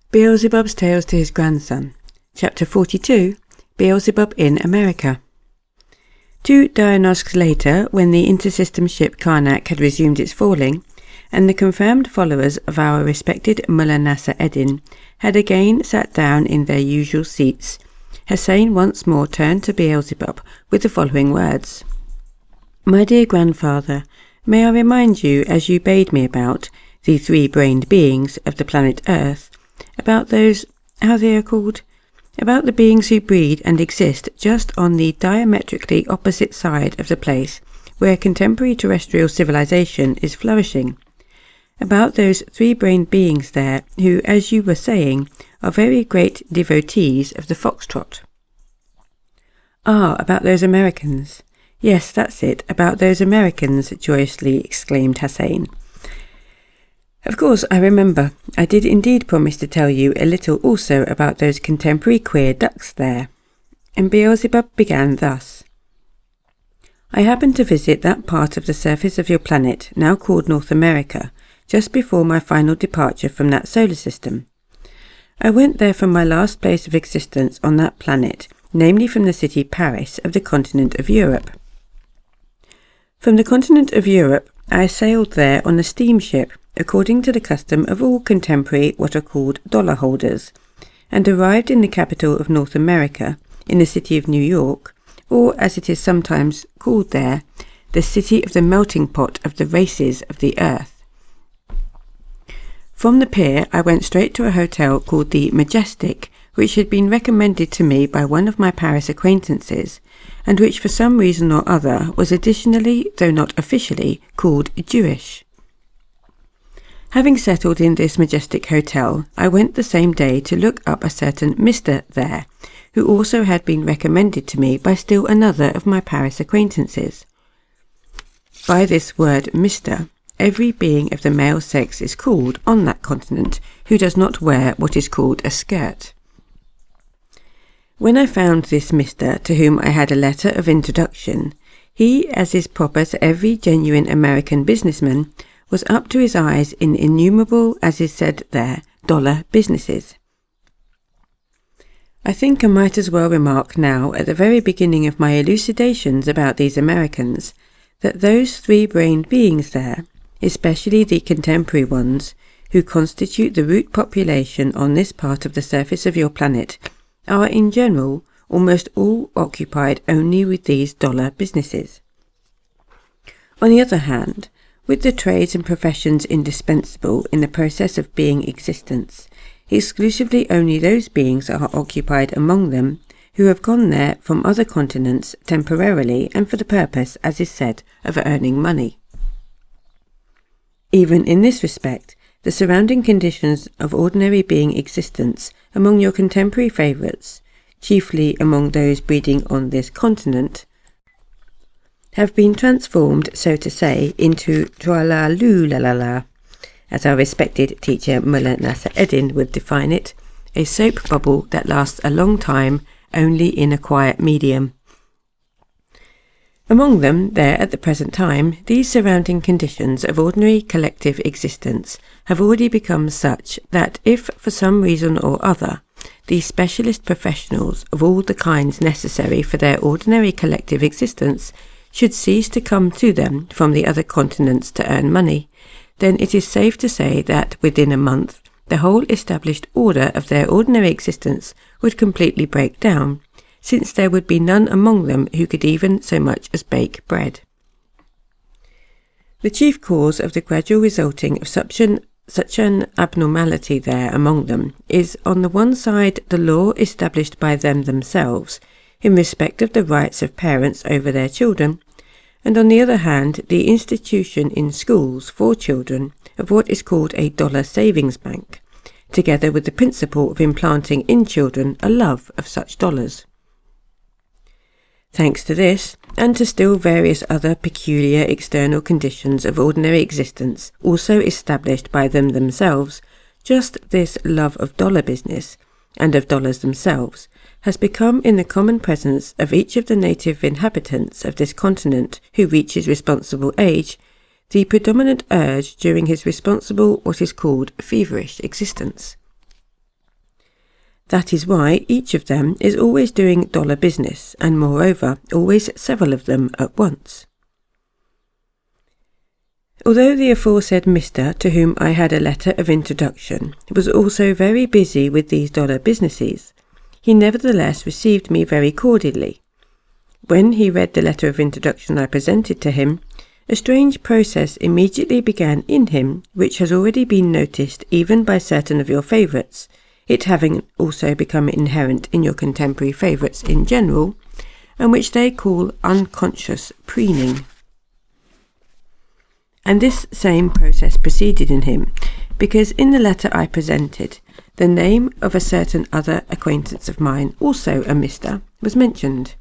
Beelzebub's Tales to His Grandson. Chapter 42. Beelzebub in America. 2 Diagnostics later, when the intersystem ship Karnak had resumed its falling, and the confirmed followers of our respected Mullah Nasser Eddin had again sat down in their usual seats, Hussein once more turned to Beelzebub with the following words. "My dear grandfather, may I remind you, as you bade me about, the 3-brained beings of the planet Earth, about those, how they are called, about the beings who breed and exist just on the diametrically opposite side of the place where contemporary terrestrial civilization is flourishing, about those 3-brained beings there who, as you were saying, are very great devotees of the foxtrot." "Ah, about those Americans. Yes, that's it, about those Americans," joyously exclaimed Hussein. "Of course, I remember. I did indeed promise to tell you a little also about those contemporary queer ducks there." And Beelzebub began thus. "I happened to visit that part of the surface of your planet, now called North America, just before my final departure from that solar system. I went there from my last place of existence on that planet, namely from the city Paris of the continent of Europe. From the continent of Europe, I sailed there on a steamship, according to the custom of all contemporary what are called dollar holders, and arrived in the capital of North America, in the city of New York, or as it is sometimes called there, the city of the melting pot of the races of the earth. From the pier I went straight to a hotel called the Majestic, which had been recommended to me by one of my Paris acquaintances, and which for some reason or other was additionally, though not officially, called Jewish. Having settled in this majestic hotel, I went the same day to look up a certain Mr. there, who also had been recommended to me by still another of my Paris acquaintances. By this word Mr., every being of the male sex is called on that continent who does not wear what is called a skirt. When I found this Mr., to whom I had a letter of introduction, he, as is proper to every genuine American businessman, was up to his eyes in innumerable, as is said there, dollar businesses. I think I might as well remark now, at the very beginning of my elucidations about these Americans, that those 3-brained beings there, especially the contemporary ones, who constitute the root population on this part of the surface of your planet, are in general almost all occupied only with these dollar businesses. On the other hand, with the trades and professions indispensable in the process of being existence, exclusively only those beings are occupied among them who have gone there from other continents temporarily and for the purpose, as is said, of earning money. Even in this respect, the surrounding conditions of ordinary being existence among your contemporary favourites, chiefly among those breeding on this continent, have been transformed, so to say, into tra-la-loo-la-la-la, as our respected teacher Mullah Nasser Eddin would define it, a soap bubble that lasts a long time only in a quiet medium. Among them, there at the present time, these surrounding conditions of ordinary collective existence have already become such that if, for some reason or other, these specialist professionals of all the kinds necessary for their ordinary collective existence should cease to come to them from the other continents to earn money, then it is safe to say that within a month the whole established order of their ordinary existence would completely break down, since there would be none among them who could even so much as bake bread. The chief cause of the gradual resulting of such an abnormality there among them is, on the one side, the law established by them themselves in respect of the rights of parents over their children, and on the other hand, the institution in schools for children of what is called a dollar savings bank, together with the principle of implanting in children a love of such dollars. Thanks to this, and to still various other peculiar external conditions of ordinary existence also established by them themselves, just this love of dollar business, and of dollars themselves, has become in the common presence of each of the native inhabitants of this continent who reaches responsible age, the predominant urge during his responsible what is called feverish existence. That is why each of them is always doing dollar business, and moreover, always several of them at once. Although the aforesaid Mr. to whom I had a letter of introduction was also very busy with these dollar businesses, he nevertheless received me very cordially. When he read the letter of introduction I presented to him, a strange process immediately began in him, which has already been noticed even by certain of your favourites, it having also become inherent in your contemporary favourites in general, and which they call unconscious preening. And this same process proceeded in him, because in the letter I presented, the name of a certain other acquaintance of mine, also a Mr., was mentioned,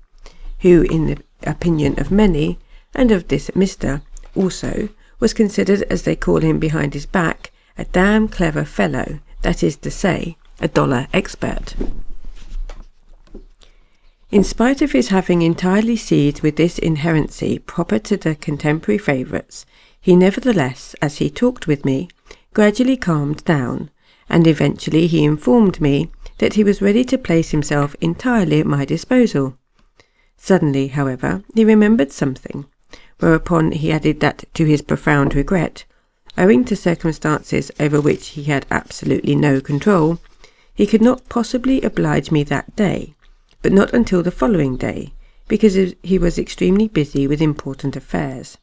who, in the opinion of many, and of this Mr. also, was considered, as they call him behind his back, a damn clever fellow, that is to say, a dollar expert. In spite of his having entirely seized with this inherency proper to the contemporary favourites, he nevertheless, as he talked with me, gradually calmed down, and eventually he informed me that he was ready to place himself entirely at my disposal. Suddenly, however, he remembered something, whereupon he added that, to his profound regret, owing to circumstances over which he had absolutely no control, he could not possibly oblige me that day, but not until the following day, because he was extremely busy with important affairs.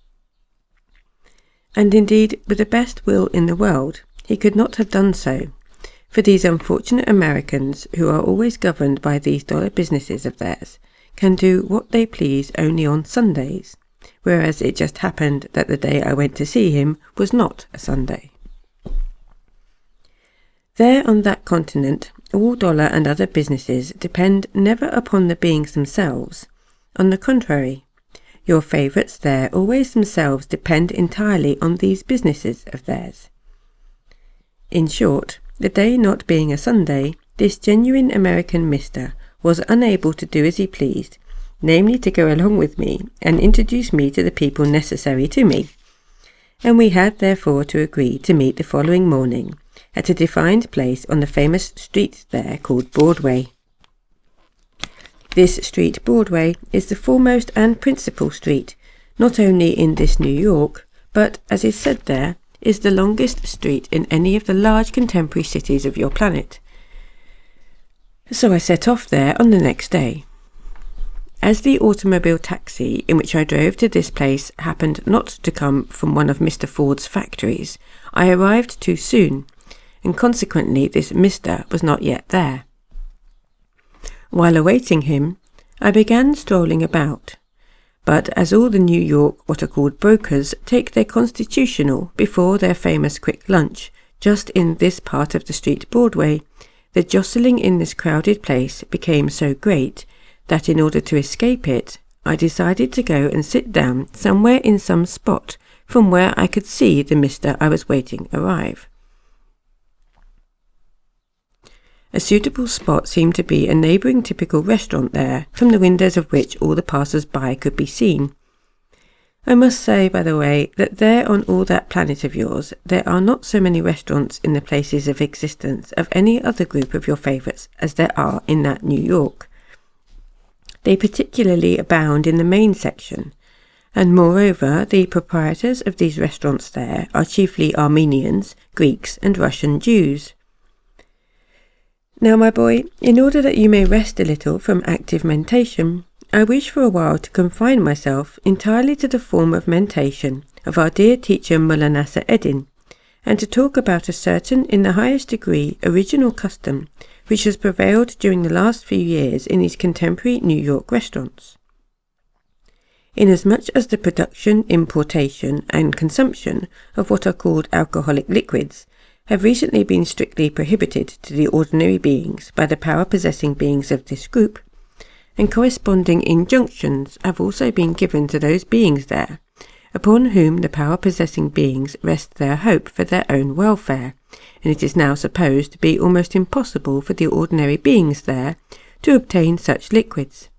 And indeed, with the best will in the world, he could not have done so, for these unfortunate Americans, who are always governed by these dollar businesses of theirs, can do what they please only on Sundays, whereas it just happened that the day I went to see him was not a Sunday. There on that continent, all dollar and other businesses depend never upon the beings themselves. On the contrary, your favourites there always themselves depend entirely on these businesses of theirs. In short, the day not being a Sunday, this genuine American Mr. was unable to do as he pleased, namely to go along with me and introduce me to the people necessary to me, and we had therefore to agree to meet the following morning at a defined place on the famous street there called Broadway. This street Broadway is the foremost and principal street, not only in this New York, but, as is said there, is the longest street in any of the large contemporary cities of your planet. So I set off there on the next day. As the automobile taxi in which I drove to this place happened not to come from one of Mr. Ford's factories, I arrived too soon, and consequently this Mr. was not yet there. While awaiting him, I began strolling about, but as all the New York what are called brokers take their constitutional before their famous quick lunch just in this part of the street Broadway, the jostling in this crowded place became so great that in order to escape it, I decided to go and sit down somewhere in some spot from where I could see the Mr. I was waiting arrive. A suitable spot seemed to be a neighbouring typical restaurant there, from the windows of which all the passers-by could be seen. I must say, by the way, that there on all that planet of yours, there are not so many restaurants in the places of existence of any other group of your favourites as there are in that New York. They particularly abound in the main section, and moreover the proprietors of these restaurants there are chiefly Armenians, Greeks and Russian Jews. Now, my boy, in order that you may rest a little from active mentation, I wish for a while to confine myself entirely to the form of mentation of our dear teacher Mullah Nasser Eddin, and to talk about a certain in the highest degree original custom which has prevailed during the last few years in these contemporary New York restaurants. Inasmuch as the production, importation and consumption of what are called alcoholic liquids have recently been strictly prohibited to the ordinary beings by the power-possessing beings of this group, and corresponding injunctions have also been given to those beings there, upon whom the power-possessing beings rest their hope for their own welfare, and it is now supposed to be almost impossible for the ordinary beings there to obtain such liquids.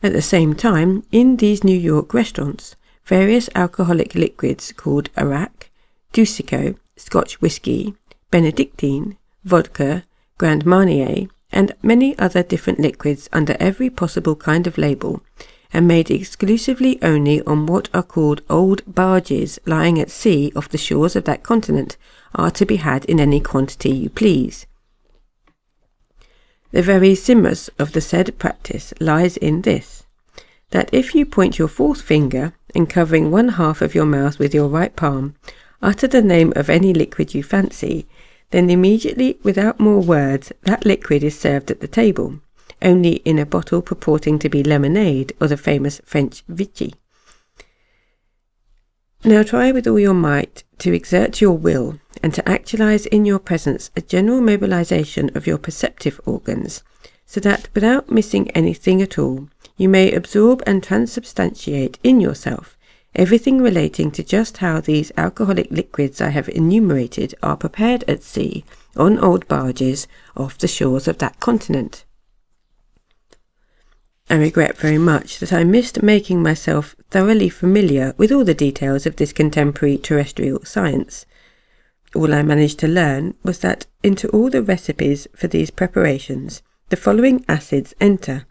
At the same time, in these New York restaurants, various alcoholic liquids called Arak, Dusico, Scotch whisky, Benedictine, vodka, Grand Marnier, and many other different liquids under every possible kind of label, and made exclusively only on what are called old barges lying at sea off the shores of that continent, are to be had in any quantity you please. The very simus of the said practice lies in this, that if you point your fourth finger, and covering one half of your mouth with your right palm, utter the name of any liquid you fancy, then immediately, without more words, that liquid is served at the table, only in a bottle purporting to be lemonade or the famous French Vichy. Now try with all your might to exert your will and to actualize in your presence a general mobilization of your perceptive organs, so that without missing anything at all, you may absorb and transubstantiate in yourself everything relating to just how these alcoholic liquids I have enumerated are prepared at sea on old barges off the shores of that continent. I regret very much that I missed making myself thoroughly familiar with all the details of this contemporary terrestrial science. All I managed to learn was that into all the recipes for these preparations the following acids enter: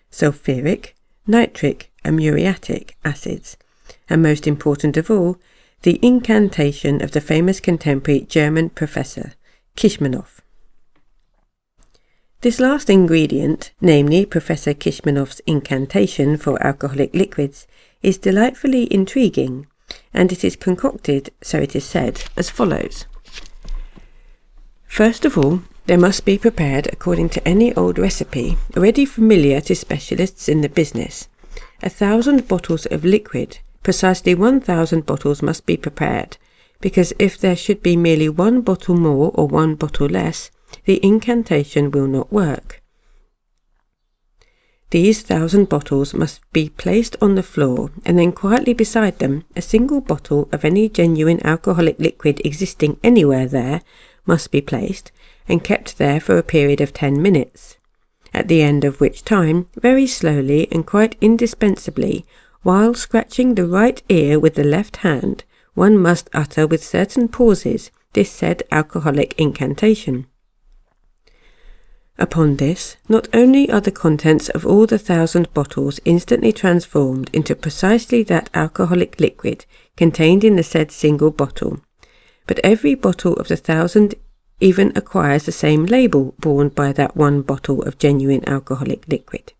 sulfuric, nitric and muriatic acids, and most important of all, the incantation of the famous contemporary German professor, Kishmanoff. This last ingredient, namely Professor Kishmanoff's incantation for alcoholic liquids, is delightfully intriguing, and it is concocted, so it is said, as follows. First of all, they must be prepared according to any old recipe already familiar to specialists in the business. 1,000 bottles of liquid, precisely 1,000 bottles must be prepared, because if there should be merely one bottle more or one bottle less, the incantation will not work. These 1,000 bottles must be placed on the floor, and then quietly beside them a single bottle of any genuine alcoholic liquid existing anywhere there must be placed and kept there for a period of 10 minutes, at the end of which time, very slowly and quite indispensably, while scratching the right ear with the left hand, one must utter with certain pauses this said alcoholic incantation. Upon this, not only are the contents of all the 1,000 bottles instantly transformed into precisely that alcoholic liquid contained in the said single bottle, but every bottle of the 1,000 even acquires the same label borne by that one bottle of genuine alcoholic liquid.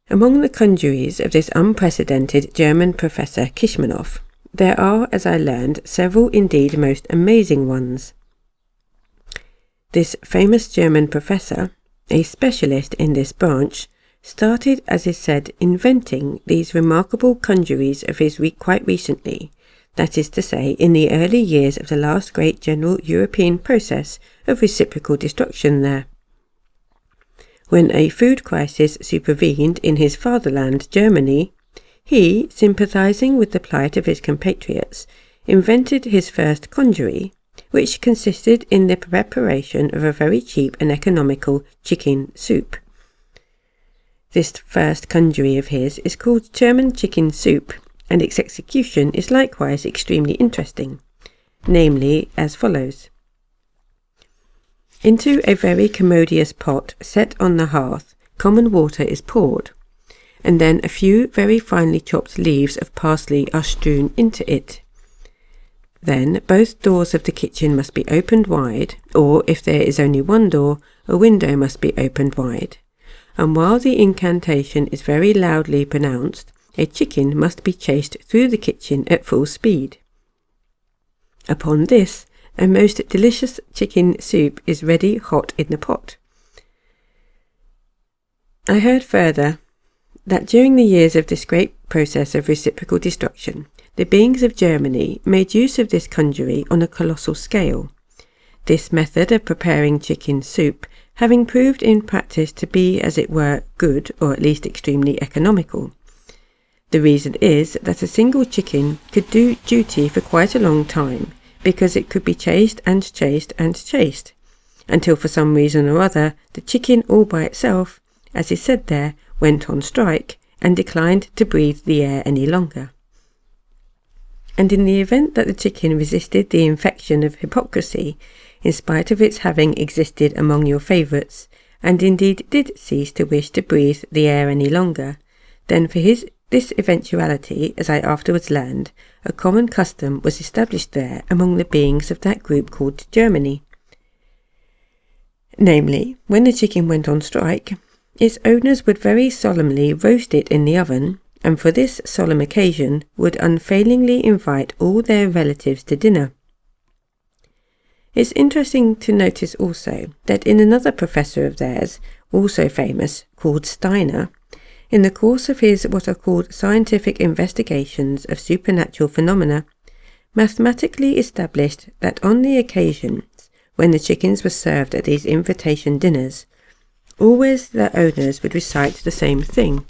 Among the conjuries of this unprecedented German professor Kishmanoff, there are, as I learned, several indeed most amazing ones. This famous German professor, a specialist in this branch, started, as is said, inventing these remarkable conjuries of his quite recently, that is to say, in the early years of the last great general European process of reciprocal destruction there. When a food crisis supervened in his fatherland, Germany, he, sympathizing with the plight of his compatriots, invented his first conjury, which consisted in the preparation of a very cheap and economical chicken soup. This first conjury of his is called German chicken soup, and its execution is likewise extremely interesting, namely as follows. Into a very commodious pot set on the hearth, common water is poured, and then a few very finely chopped leaves of parsley are strewn into it. Then both doors of the kitchen must be opened wide, or if there is only one door, a window must be opened wide, and while the incantation is very loudly pronounced, a chicken must be chased through the kitchen at full speed. Upon this, a most delicious chicken soup is ready hot in the pot. I heard further that during the years of this great process of reciprocal destruction, the beings of Germany made use of this conjury on a colossal scale, this method of preparing chicken soup having proved in practice to be, as it were, good, or at least extremely economical. The reason is that a single chicken could do duty for quite a long time, because it could be chased and chased and chased, until for some reason or other the chicken all by itself, as is said there, went on strike and declined to breathe the air any longer. And in the event that the chicken resisted the infection of hypocrisy, in spite of its having existed among your favourites, and indeed did cease to wish to breathe the air any longer, then for this eventuality, as I afterwards learned, a common custom was established there among the beings of that group called Germany. Namely, when the chicken went on strike, its owners would very solemnly roast it in the oven, and for this solemn occasion would unfailingly invite all their relatives to dinner. It's interesting to notice also that in another professor of theirs, also famous, called Steiner, in the course of his what are called scientific investigations of supernatural phenomena, mathematically established that on the occasions when the chickens were served at these invitation dinners, always their owners would recite the same thing.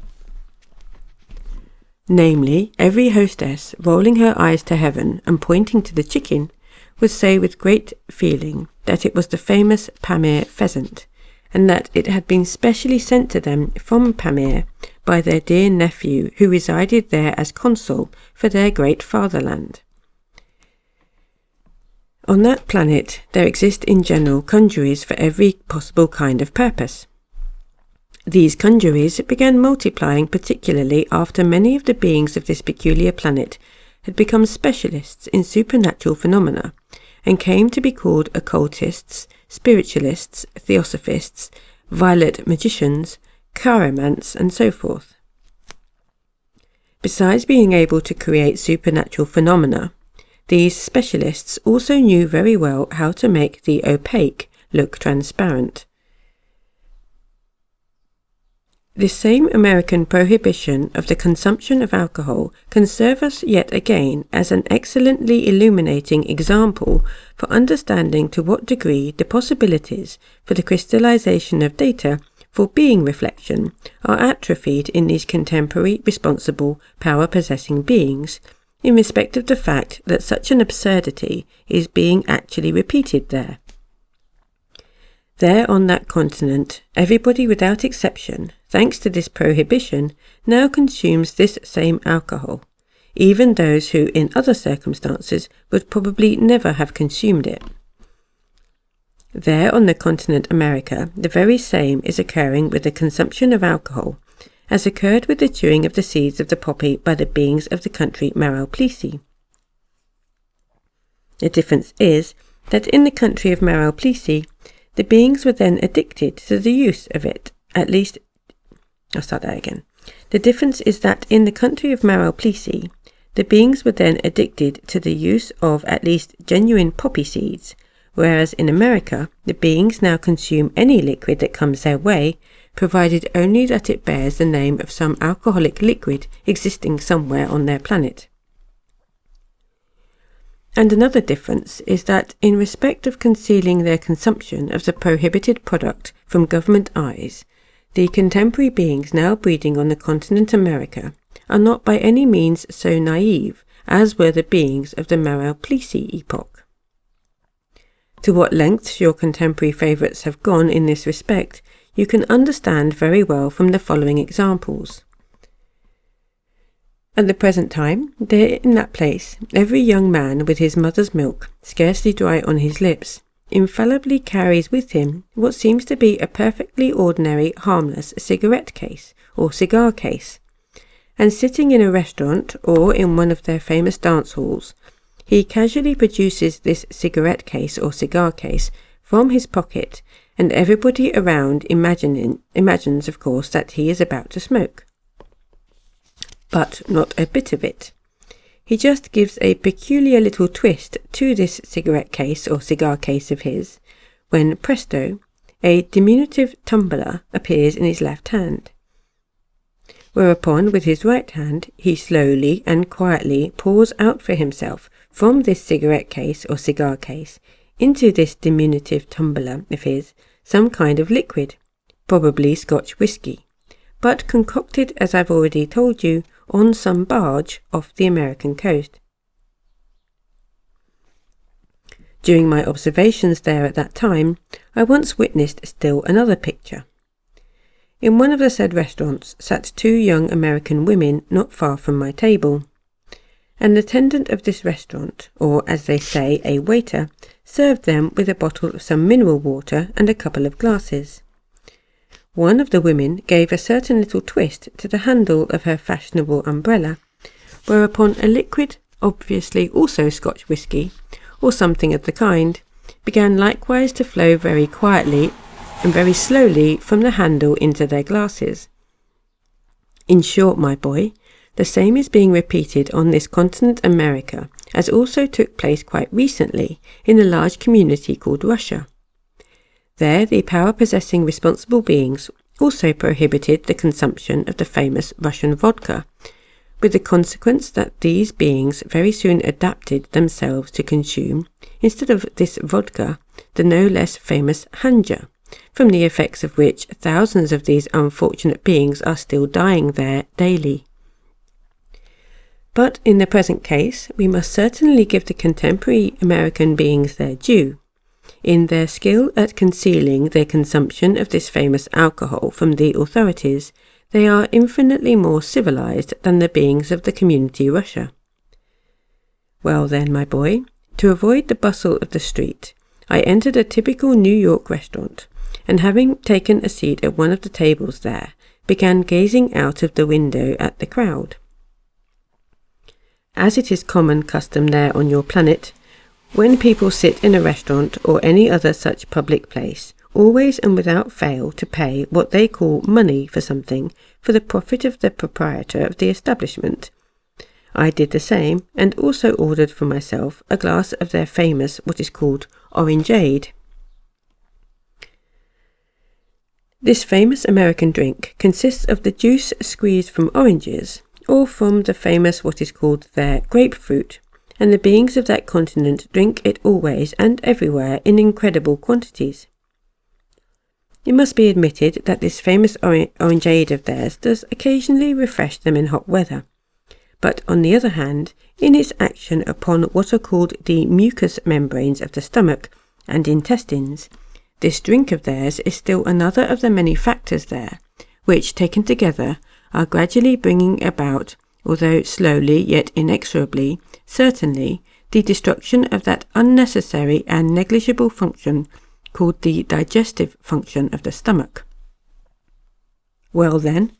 Namely, every hostess, rolling her eyes to heaven and pointing to the chicken, would say with great feeling that it was the famous Pamir pheasant, and that it had been specially sent to them from Pamir by their dear nephew who resided there as consul for their great fatherland. On that planet there exist in general conjuries for every possible kind of purpose. These conjuries began multiplying particularly after many of the beings of this peculiar planet had become specialists in supernatural phenomena, and came to be called occultists, spiritualists, theosophists, violet magicians, chiromants, and so forth. Besides being able to create supernatural phenomena, these specialists also knew very well how to make the opaque look transparent. This same American prohibition of the consumption of alcohol can serve us yet again as an excellently illuminating example for understanding to what degree the possibilities for the crystallization of data for being reflection are atrophied in these contemporary, responsible, power-possessing beings, in respect of the fact that such an absurdity is being actually repeated there. There on that continent, everybody without exception, thanks to this prohibition, now consumes this same alcohol, even those who in other circumstances would probably never have consumed it. There on the continent America, the very same is occurring with the consumption of alcohol, as occurred with the chewing of the seeds of the poppy by the beings of the country Maralplisi. The difference is that in the country of Maralplisi, the beings were then addicted to the use of it, at least... The difference is that in the country of Maralplisi, the beings were then addicted to the use of at least genuine poppy seeds, whereas in America, the beings now consume any liquid that comes their way, provided only that it bears the name of some alcoholic liquid existing somewhere on their planet. And another difference is that in respect of concealing their consumption of the prohibited product from government eyes, the contemporary beings now breeding on the continent America are not by any means so naive as were the beings of the Maralplisi epoch. To what lengths your contemporary favourites have gone in this respect, you can understand very well from the following examples. At the present time, there in that place, every young man with his mother's milk, scarcely dry on his lips, infallibly carries with him what seems to be a perfectly ordinary, harmless cigarette case or cigar case, and sitting in a restaurant or in one of their famous dance halls, he casually produces this cigarette case or cigar case from his pocket, and everybody around imagines, of course, that he is about to smoke. But not a bit of it. He just gives a peculiar little twist to this cigarette case or cigar case of his, when, presto, a diminutive tumbler appears in his left hand. Whereupon, with his right hand, he slowly and quietly pours out for himself from this cigarette case or cigar case into this diminutive tumbler of his some kind of liquid, probably Scotch whisky, but concocted, as I've already told you, on some barge off the American coast. During my observations there at that time, I once witnessed still another picture. In one of the said restaurants sat two young American women not far from my table. An attendant of this restaurant, or as they say, a waiter, served them with a bottle of some mineral water and a couple of glasses. One of the women gave a certain little twist to the handle of her fashionable umbrella, whereupon a liquid, obviously also Scotch whisky, or something of the kind, began likewise to flow very quietly and very slowly from the handle into their glasses. In short, my boy, the same is being repeated on this continent America, as also took place quite recently in a large community called Russia. There the power-possessing responsible beings also prohibited the consumption of the famous Russian vodka, with the consequence that these beings very soon adapted themselves to consume, instead of this vodka, the no less famous hanja, from the effects of which thousands of these unfortunate beings are still dying there daily. But in the present case, we must certainly give the contemporary American beings their due. In their skill at concealing their consumption of this famous alcohol from the authorities, they are infinitely more civilized than the beings of the community Russia. Well then, my boy, to avoid the bustle of the street, I entered a typical New York restaurant, and having taken a seat at one of the tables there, began gazing out of the window at the crowd. As it is common custom there on your planet, when people sit in a restaurant or any other such public place, always and without fail to pay what they call money for something for the profit of the proprietor of the establishment, I did the same, and also ordered for myself a glass of their famous what is called orangeade. This famous American drink consists of the juice squeezed from oranges, or from the famous what is called their grapefruit, and the beings of that continent drink it always and everywhere in incredible quantities. It must be admitted that this famous orangeade of theirs does occasionally refresh them in hot weather, but on the other hand, in its action upon what are called the mucous membranes of the stomach and intestines, this drink of theirs is still another of the many factors there, which, taken together, are gradually bringing about, although slowly yet inexorably, certainly, the destruction of that unnecessary and negligible function called the digestive function of the stomach. Well then,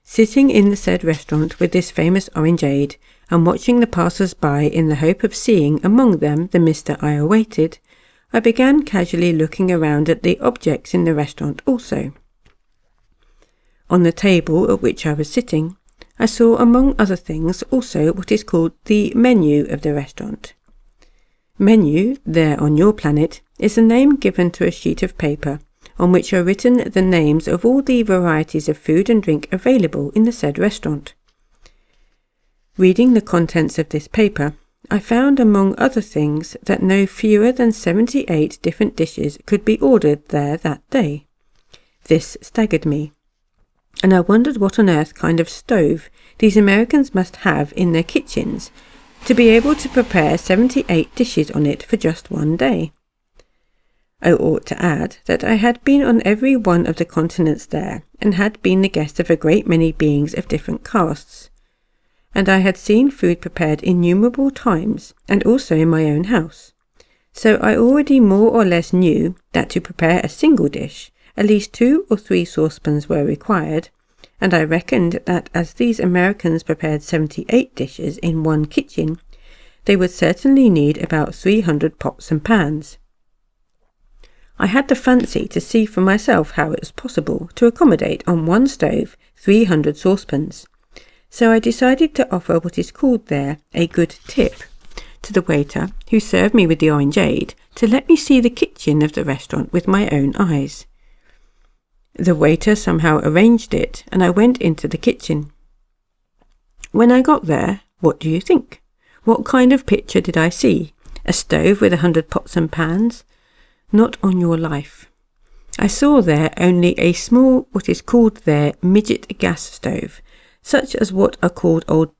sitting in the said restaurant with this famous orangeade, and watching the passers-by in the hope of seeing among them the Mr. I awaited, I began casually looking around at the objects in the restaurant also. On the table at which I was sitting, I saw among other things also what is called the menu of the restaurant. Menu, there on your planet, is the name given to a sheet of paper on which are written the names of all the varieties of food and drink available in the said restaurant. Reading the contents of this paper, I found among other things that no fewer than 78 different dishes could be ordered there that day. This staggered me, and I wondered what on earth kind of stove these Americans must have in their kitchens to be able to prepare 78 dishes on it for just one day. I ought to add that I had been on every one of the continents there, and had been the guest of a great many beings of different castes, and I had seen food prepared innumerable times, and also in my own house. So I already more or less knew that to prepare a single dish, at least 2 or 3 saucepans were required, and I reckoned that as these Americans prepared 78 dishes in one kitchen, they would certainly need about 300 pots and pans. I had the fancy to see for myself how it was possible to accommodate on one stove 300 saucepans, so I decided to offer what is called there a good tip to the waiter who served me with the orangeade to let me see the kitchen of the restaurant with my own eyes. The waiter somehow arranged it, and I went into the kitchen. When I got there, what do you think? What kind of picture did I see? A stove with 100 pots and pans? Not on your life. I saw there only a small, what is called there, midget gas stove, such as what are called old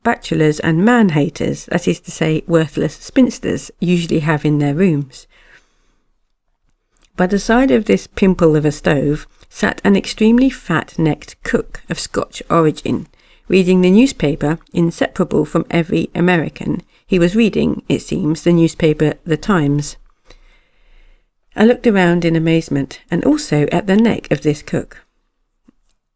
bachelors and man-haters, that is to say, worthless spinsters, usually have in their rooms. By the side of this pimple of a stove sat an extremely fat-necked cook of Scotch origin, reading the newspaper, inseparable from every American. He was reading, it seems, the newspaper The Times. I looked around in amazement, and also at the neck of this cook.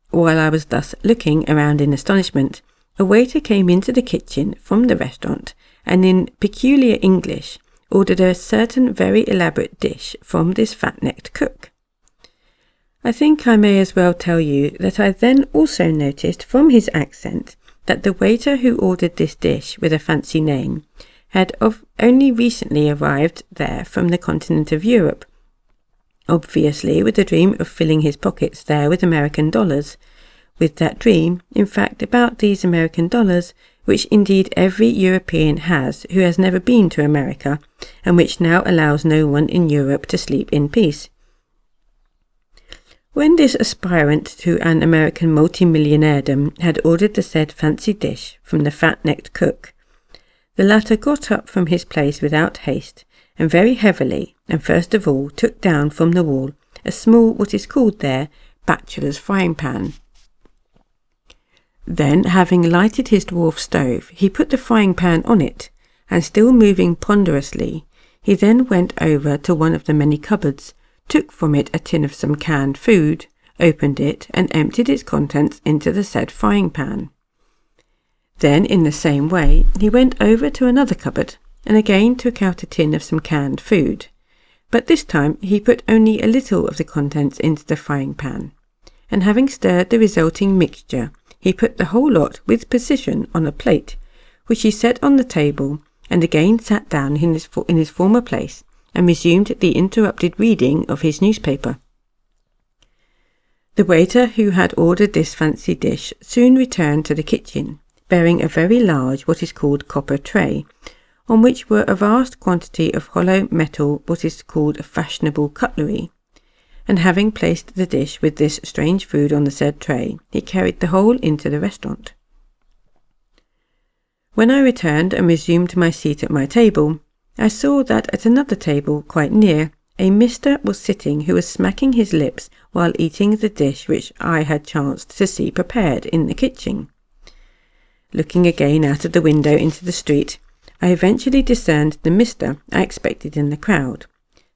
While I was thus looking around in astonishment, a waiter came into the kitchen from the restaurant, and in peculiar English ordered a certain very elaborate dish from this fat-necked cook. I think I may as well tell you that I then also noticed from his accent that the waiter who ordered this dish with a fancy name had only recently arrived there from the continent of Europe, obviously with the dream of filling his pockets there with American dollars, with that dream, in fact, about these American dollars, which indeed every European has who has never been to America, and which now allows no one in Europe to sleep in peace. When this aspirant to an American multimillionairedom had ordered the said fancy dish from the fat-necked cook, the latter got up from his place without haste, and very heavily, and first of all took down from the wall a small, what is called there, bachelor's frying pan. Then, having lighted his dwarf stove, he put the frying pan on it, and still moving ponderously, he then went over to one of the many cupboards, took from it a tin of some canned food, opened it, and emptied its contents into the said frying pan. Then, in the same way, he went over to another cupboard, and again took out a tin of some canned food, but this time he put only a little of the contents into the frying pan, and having stirred the resulting mixture, he put the whole lot with precision on a plate, which he set on the table, and again sat down in his former place, and resumed the interrupted reading of his newspaper. The waiter who had ordered this fancy dish soon returned to the kitchen, bearing a very large what is called copper tray, on which were a vast quantity of hollow metal what is called fashionable cutlery, and having placed the dish with this strange food on the said tray, he carried the whole into the restaurant. When I returned and resumed my seat at my table, I saw that at another table quite near, a mister was sitting who was smacking his lips while eating the dish which I had chanced to see prepared in the kitchen. Looking again out of the window into the street, I eventually discerned the mister I expected in the crowd.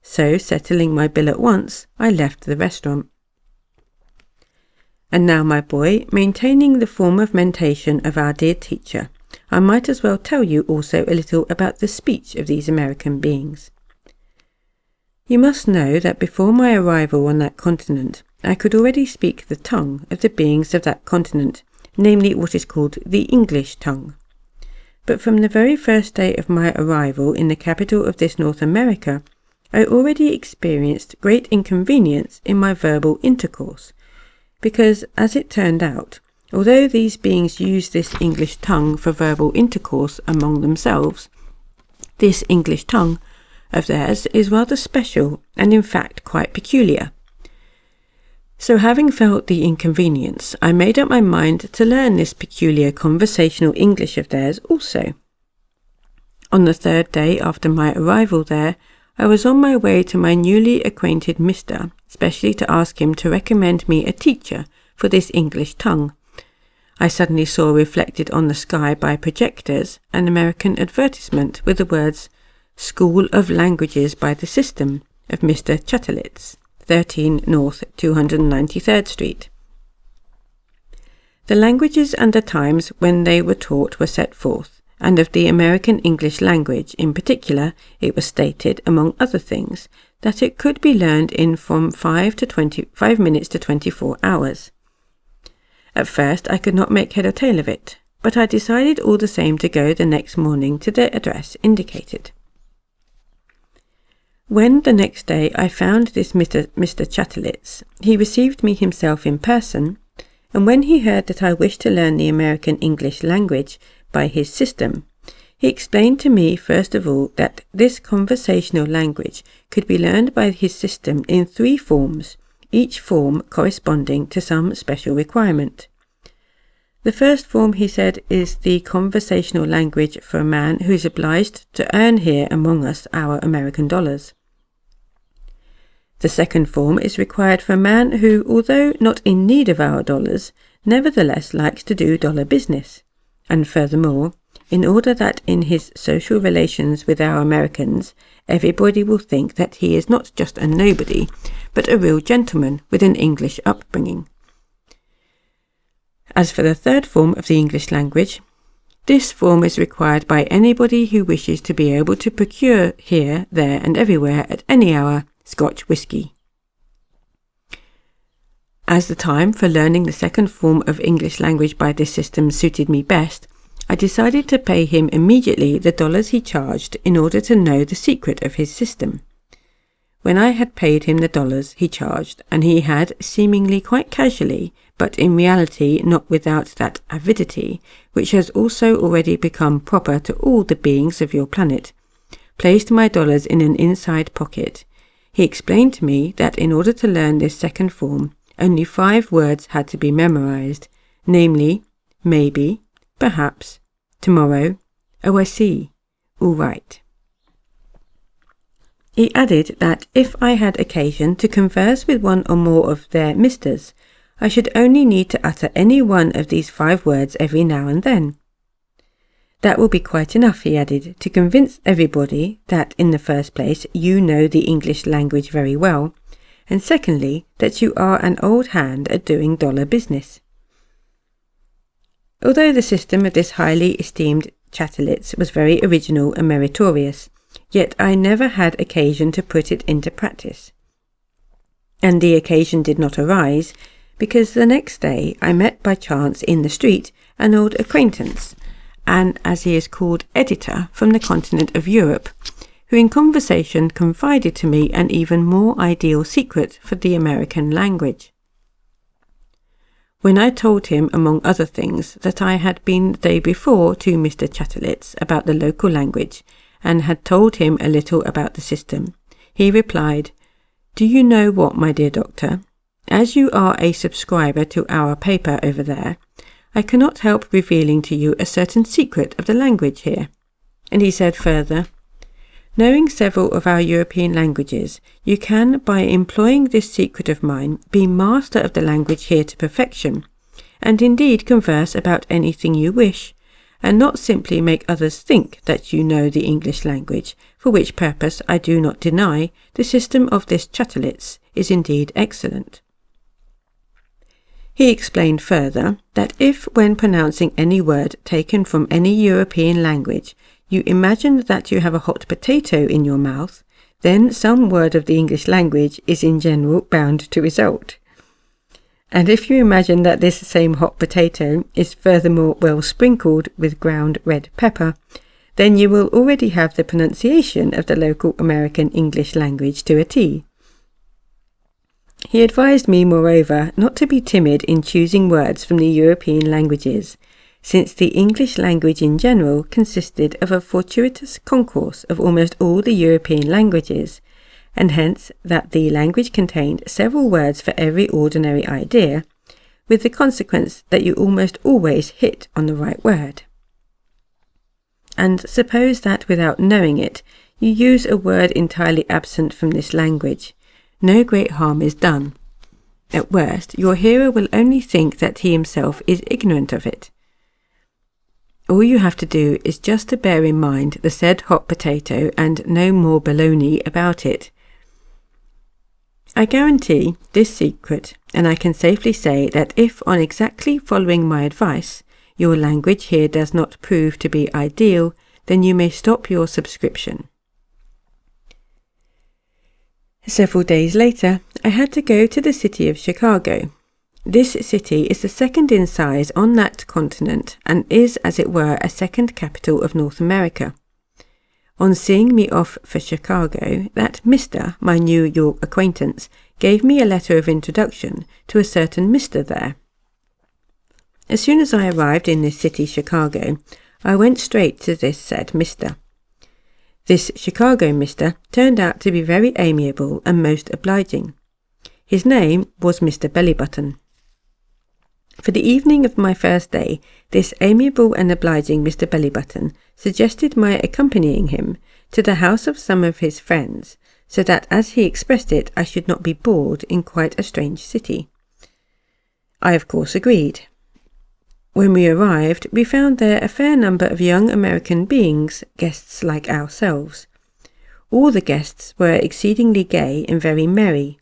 So, settling my bill at once, I left the restaurant. And now, my boy, maintaining the form of mentation of our dear teacher, I might as well tell you also a little about the speech of these American beings. You must know that before my arrival on that continent, I could already speak the tongue of the beings of that continent, namely what is called the English tongue. But from the very first day of my arrival in the capital of this North America, I already experienced great inconvenience in my verbal intercourse, because, as it turned out, although these beings use this English tongue for verbal intercourse among themselves, this English tongue of theirs is rather special and in fact quite peculiar. So having felt the inconvenience, I made up my mind to learn this peculiar conversational English of theirs also. On the third day after my arrival there, I was on my way to my newly acquainted mister, specially to ask him to recommend me a teacher for this English tongue. I suddenly saw reflected on the sky by projectors an American advertisement with the words, "School of Languages by the System" of Mr. Chattelitz, 13 North 293rd Street. The languages and the times when they were taught were set forth, and of the American English language in particular, it was stated, among other things, that it could be learned in from 5 minutes to 24 hours. At first I could not make head or tail of it, but I decided all the same to go the next morning to the address indicated. When the next day I found this Mr. Chattelitz, he received me himself in person, and when he heard that I wished to learn the American English language by his system, he explained to me first of all that this conversational language could be learned by his system in 3 forms, each form corresponding to some special requirement. The first form, he said, is the conversational language for a man who is obliged to earn here among us our American dollars. The second form is required for a man who, although not in need of our dollars, nevertheless likes to do dollar business. And furthermore, in order that in his social relations with our Americans, everybody will think that he is not just a nobody, but a real gentleman with an English upbringing. As for the third form of the English language, this form is required by anybody who wishes to be able to procure here, there and everywhere at any hour Scotch whisky. As the time for learning the second form of English language by this system suited me best, I decided to pay him immediately the dollars he charged in order to know the secret of his system. When I had paid him the dollars he charged, and he had, seemingly quite casually, but in reality not without that avidity, which has also already become proper to all the beings of your planet, placed my dollars in an inside pocket, he explained to me that in order to learn this second form, only 5 words had to be memorized, namely, maybe, perhaps, tomorrow, oh I see, all right. He added that if I had occasion to converse with one or more of their misters, I should only need to utter any one of these 5 words every now and then. That will be quite enough, he added, to convince everybody that, in the first place, you know the English language very well, and secondly, that you are an old hand at doing dollar business. Although the system of this highly esteemed Chatterlitz was very original and meritorious, yet I never had occasion to put it into practice. And the occasion did not arise, because the next day I met by chance in the street an old acquaintance, and as he is called editor from the continent of Europe, who in conversation confided to me an even more ideal secret for the American language. When I told him, among other things, that I had been the day before to Mr. Chatterlitz about the local language, and had told him a little about the system, he replied, "Do you know what, my dear doctor? As you are a subscriber to our paper over there, I cannot help revealing to you a certain secret of the language here." And he said further, "Knowing several of our European languages, you can, by employing this secret of mine, be master of the language here to perfection, and indeed converse about anything you wish, and not simply make others think that you know the English language, for which purpose I do not deny the system of this Chatterlitz is indeed excellent." He explained further that if, when pronouncing any word taken from any European language, you imagine that you have a hot potato in your mouth, then some word of the English language is in general bound to result. And if you imagine that this same hot potato is furthermore well sprinkled with ground red pepper, then you will already have the pronunciation of the local American English language to a T. He advised me, moreover, not to be timid in choosing words from the European languages, since the English language in general consisted of a fortuitous concourse of almost all the European languages, and hence that the language contained several words for every ordinary idea, with the consequence that you almost always hit on the right word. And suppose that without knowing it, you use a word entirely absent from this language, no great harm is done. At worst, your hearer will only think that he himself is ignorant of it. All you have to do is just to bear in mind the said hot potato and no more baloney about it. I guarantee this secret, and I can safely say that if, on exactly following my advice, your language here does not prove to be ideal, then you may stop your subscription. Several days later, I had to go to the city of Chicago. This city is the second in size on that continent and is, as it were, a second capital of North America. On seeing me off for Chicago, that Mr., my New York acquaintance, gave me a letter of introduction to a certain Mr. there. As soon as I arrived in this city, Chicago, I went straight to this said Mr. This Chicago Mr. turned out to be very amiable and most obliging. His name was Mr. Bellybutton. For the evening of my first day, this amiable and obliging Mr. Bellybutton suggested my accompanying him to the house of some of his friends, so that, as he expressed it, I should not be bored in quite a strange city. I of course agreed, When we arrived, we found there a fair number of young American beings, guests like ourselves. All the guests were exceedingly gay and very merry.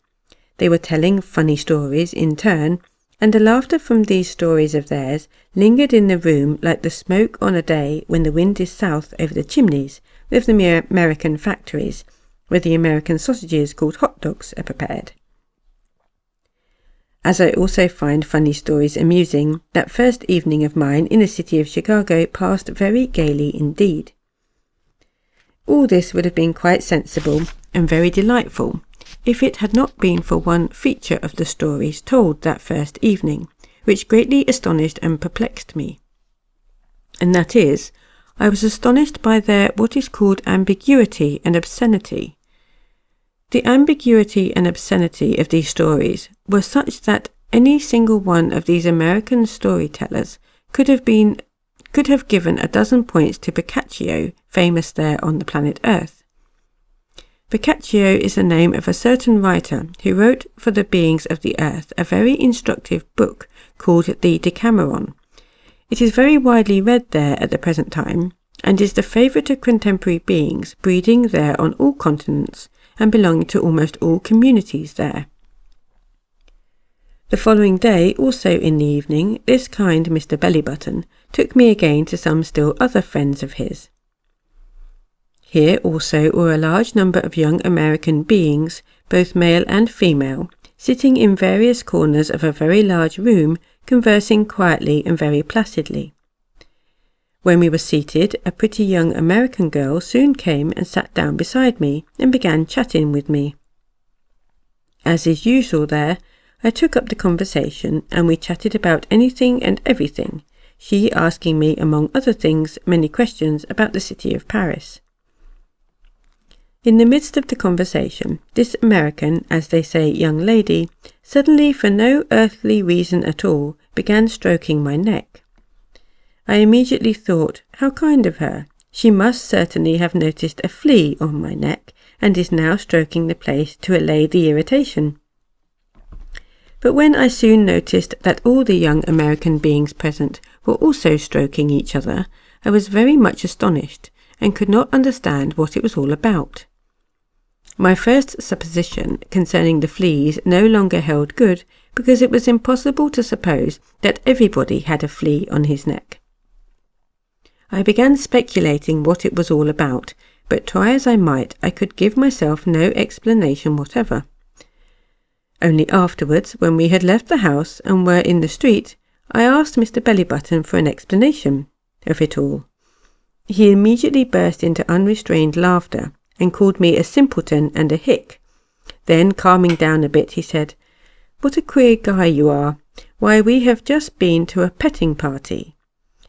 They were telling funny stories in turn, and the laughter from these stories of theirs lingered in the room like the smoke on a day when the wind is south over the chimneys of the American factories, where the American sausages called hot dogs are prepared. As I also find funny stories amusing, that first evening of mine in the city of Chicago passed very gaily indeed. All this would have been quite sensible and very delightful if it had not been for one feature of the stories told that first evening, which greatly astonished and perplexed me. And that is, I was astonished by their what is called ambiguity and obscenity. The ambiguity and obscenity of these stories were such that any single one of these American storytellers could have given a dozen points to Boccaccio, famous there on the planet Earth. Boccaccio is the name of a certain writer who wrote for the beings of the earth a very instructive book called the Decameron. It is very widely read there at the present time, and is the favourite of contemporary beings breeding there on all continents, and belonging to almost all communities there. The following day, also in the evening, this kind Mr. Bellybutton took me again to some still other friends of his. Here also were a large number of young American beings, both male and female, sitting in various corners of a very large room, conversing quietly and very placidly. When we were seated, a pretty young American girl soon came and sat down beside me and began chatting with me. As is usual there, I took up the conversation and we chatted about anything and everything, she asking me, among other things, many questions about the city of Paris. In the midst of the conversation, this American, as they say, young lady, suddenly, for no earthly reason at all, began stroking my neck. I immediately thought, how kind of her. She must certainly have noticed a flea on my neck, and is now stroking the place to allay the irritation. But when I soon noticed that all the young American beings present were also stroking each other, I was very much astonished, and could not understand what it was all about. My first supposition concerning the fleas no longer held good, because it was impossible to suppose that everybody had a flea on his neck. I began speculating what it was all about, but try as I might, I could give myself no explanation whatever. Only afterwards, when we had left the house and were in the street, I asked Mr. Bellybutton for an explanation of it all. He immediately burst into unrestrained laughter, and called me a simpleton and a hick. Then, calming down a bit, he said, "What a queer guy you are! Why, we have just been to a petting party."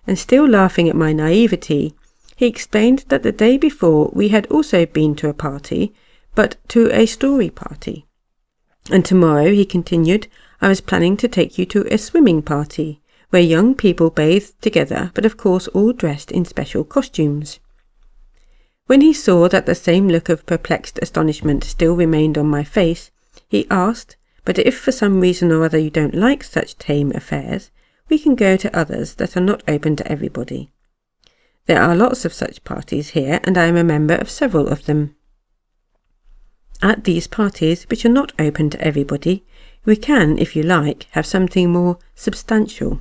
And still laughing at my naivety, he explained that the day before we had also been to a party, but to a story party. And tomorrow, he continued, I was planning to take you to a swimming party, where young people bathed together, but of course all dressed in special costumes. When he saw that the same look of perplexed astonishment still remained on my face, he asked, "But if for some reason or other you don't like such tame affairs, we can go to others that are not open to everybody. There are lots of such parties here, and I am a member of several of them. At these parties, which are not open to everybody, we can, if you like, have something more substantial."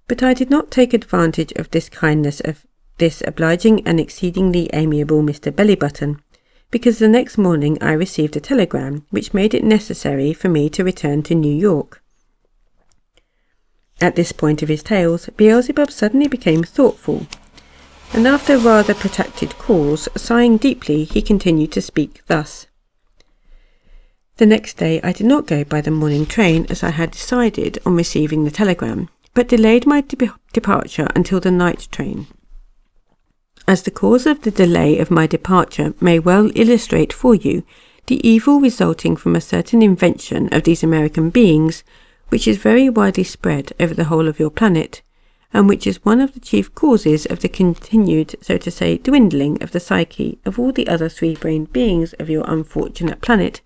But I did not take advantage of this kindness of this obliging and exceedingly amiable Mr. Bellybutton, because the next morning I received a telegram which made it necessary for me to return to New York. At this point of his tales, Beelzebub suddenly became thoughtful, and after a rather protracted pause, sighing deeply, he continued to speak thus. The next day I did not go by the morning train as I had decided on receiving the telegram, but delayed my departure until the night train. As the cause of the delay of my departure may well illustrate for you the evil resulting from a certain invention of these American beings, which is very widely spread over the whole of your planet, and which is one of the chief causes of the continued, so to say, dwindling of the psyche of all the other three-brained beings of your unfortunate planet,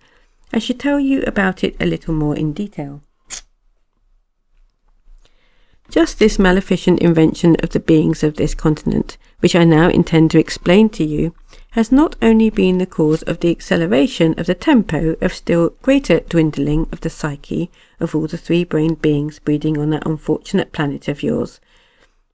I shall tell you about it a little more in detail. Just this maleficent invention of the beings of this continent, which I now intend to explain to you, has not only been the cause of the acceleration of the tempo of still greater dwindling of the psyche of all the three-brained beings breeding on that unfortunate planet of yours,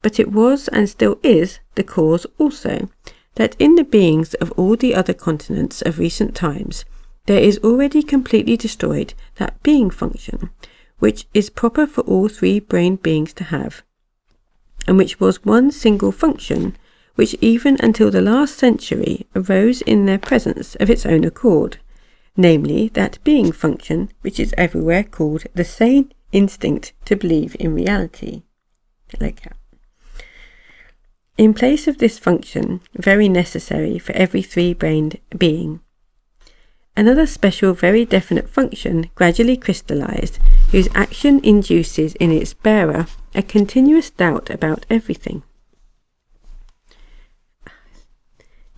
but it was and still is the cause also that in the beings of all the other continents of recent times there is already completely destroyed that being function which is proper for all three-brained beings to have, and which was one single function which even until the last century arose in their presence of its own accord, namely that being function which is everywhere called the sane instinct to believe in reality. In place of this function, very necessary for every three-brained being, another special very definite function gradually crystallized, whose action induces in its bearer a continuous doubt about everything.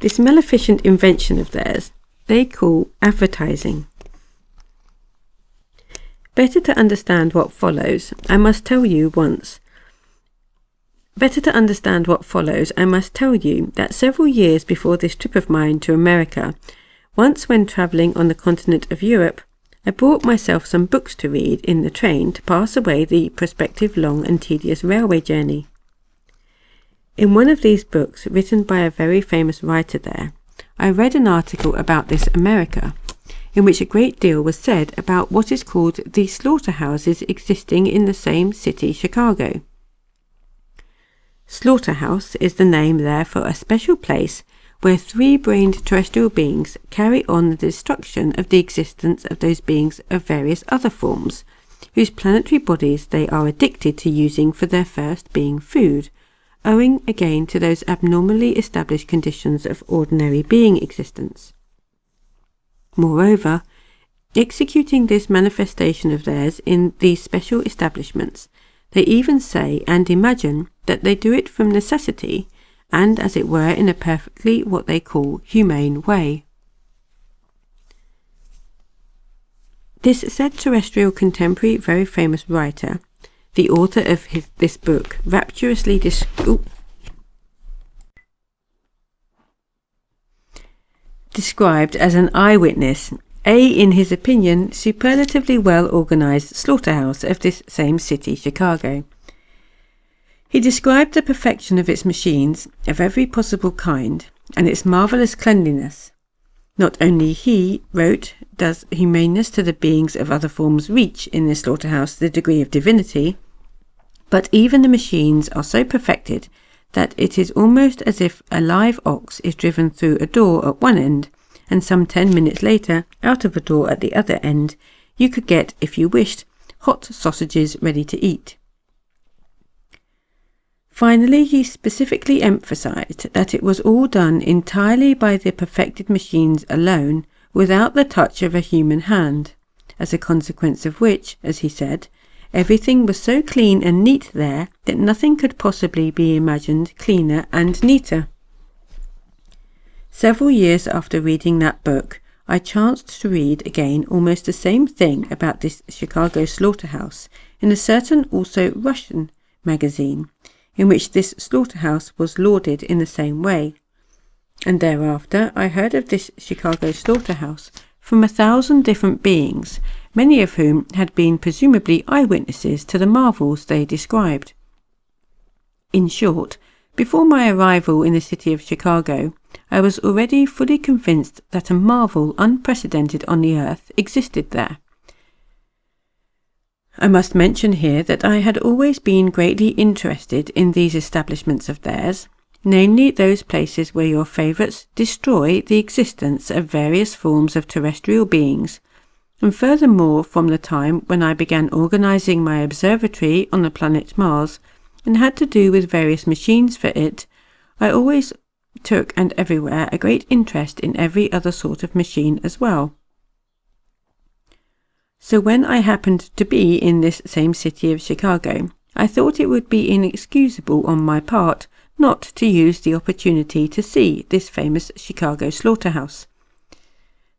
This maleficent invention of theirs they call advertising. Better to understand what follows, I must tell you that several years before this trip of mine to America, once when travelling on the continent of Europe, I bought myself some books to read in the train to pass away the prospective long and tedious railway journey. In one of these books, written by a very famous writer there, I read an article about this America, in which a great deal was said about what is called the slaughterhouses existing in the same city, Chicago. Slaughterhouse is the name there for a special place where three-brained terrestrial beings carry on the destruction of the existence of those beings of various other forms, whose planetary bodies they are addicted to using for their first being food, owing again to those abnormally established conditions of ordinary being existence. Moreover, executing this manifestation of theirs in these special establishments, they even say and imagine that they do it from necessity, and as it were in a perfectly what they call humane way. This said terrestrial contemporary very famous writer, the author of this book, rapturously described as an eyewitness, in his opinion, superlatively well-organized slaughterhouse of this same city, Chicago. He described the perfection of its machines of every possible kind, and its marvellous cleanliness. Not only, he wrote, does humaneness to the beings of other forms reach in this slaughterhouse the degree of divinity, but even the machines are so perfected that it is almost as if a live ox is driven through a door at one end, and some 10 minutes later, out of a door at the other end, you could get, if you wished, hot sausages ready to eat. Finally, he specifically emphasized that it was all done entirely by the perfected machines alone, without the touch of a human hand, as a consequence of which, as he said, everything was so clean and neat there that nothing could possibly be imagined cleaner and neater. Several years after reading that book, I chanced to read again almost the same thing about this Chicago slaughterhouse in a certain also Russian magazine, in which this slaughterhouse was lauded in the same way. And thereafter I heard of this Chicago slaughterhouse from 1,000 different beings, many of whom had been presumably eyewitnesses to the marvels they described. In short, before my arrival in the city of Chicago, I was already fully convinced that a marvel unprecedented on the earth existed there. I must mention here that I had always been greatly interested in these establishments of theirs, namely those places where your favourites destroy the existence of various forms of terrestrial beings, and furthermore from the time when I began organising my observatory on the planet Mars, and had to do with various machines for it, I always took and everywhere a great interest in every other sort of machine as well. So when I happened to be in this same city of Chicago, I thought it would be inexcusable on my part not to use the opportunity to see this famous Chicago slaughterhouse.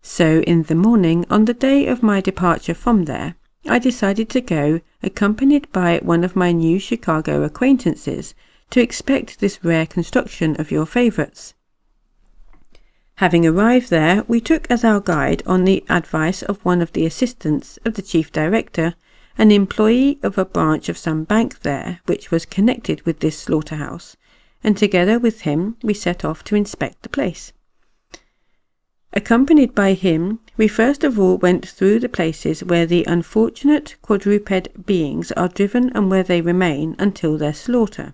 So in the morning, on the day of my departure from there, I decided to go, accompanied by one of my new Chicago acquaintances, to inspect this rare construction of your favourites. Having arrived there, we took as our guide, on the advice of one of the assistants of the chief director, an employee of a branch of some bank there which was connected with this slaughterhouse, and together with him we set off to inspect the place. Accompanied by him, we first of all went through the places where the unfortunate quadruped beings are driven and where they remain until their slaughter.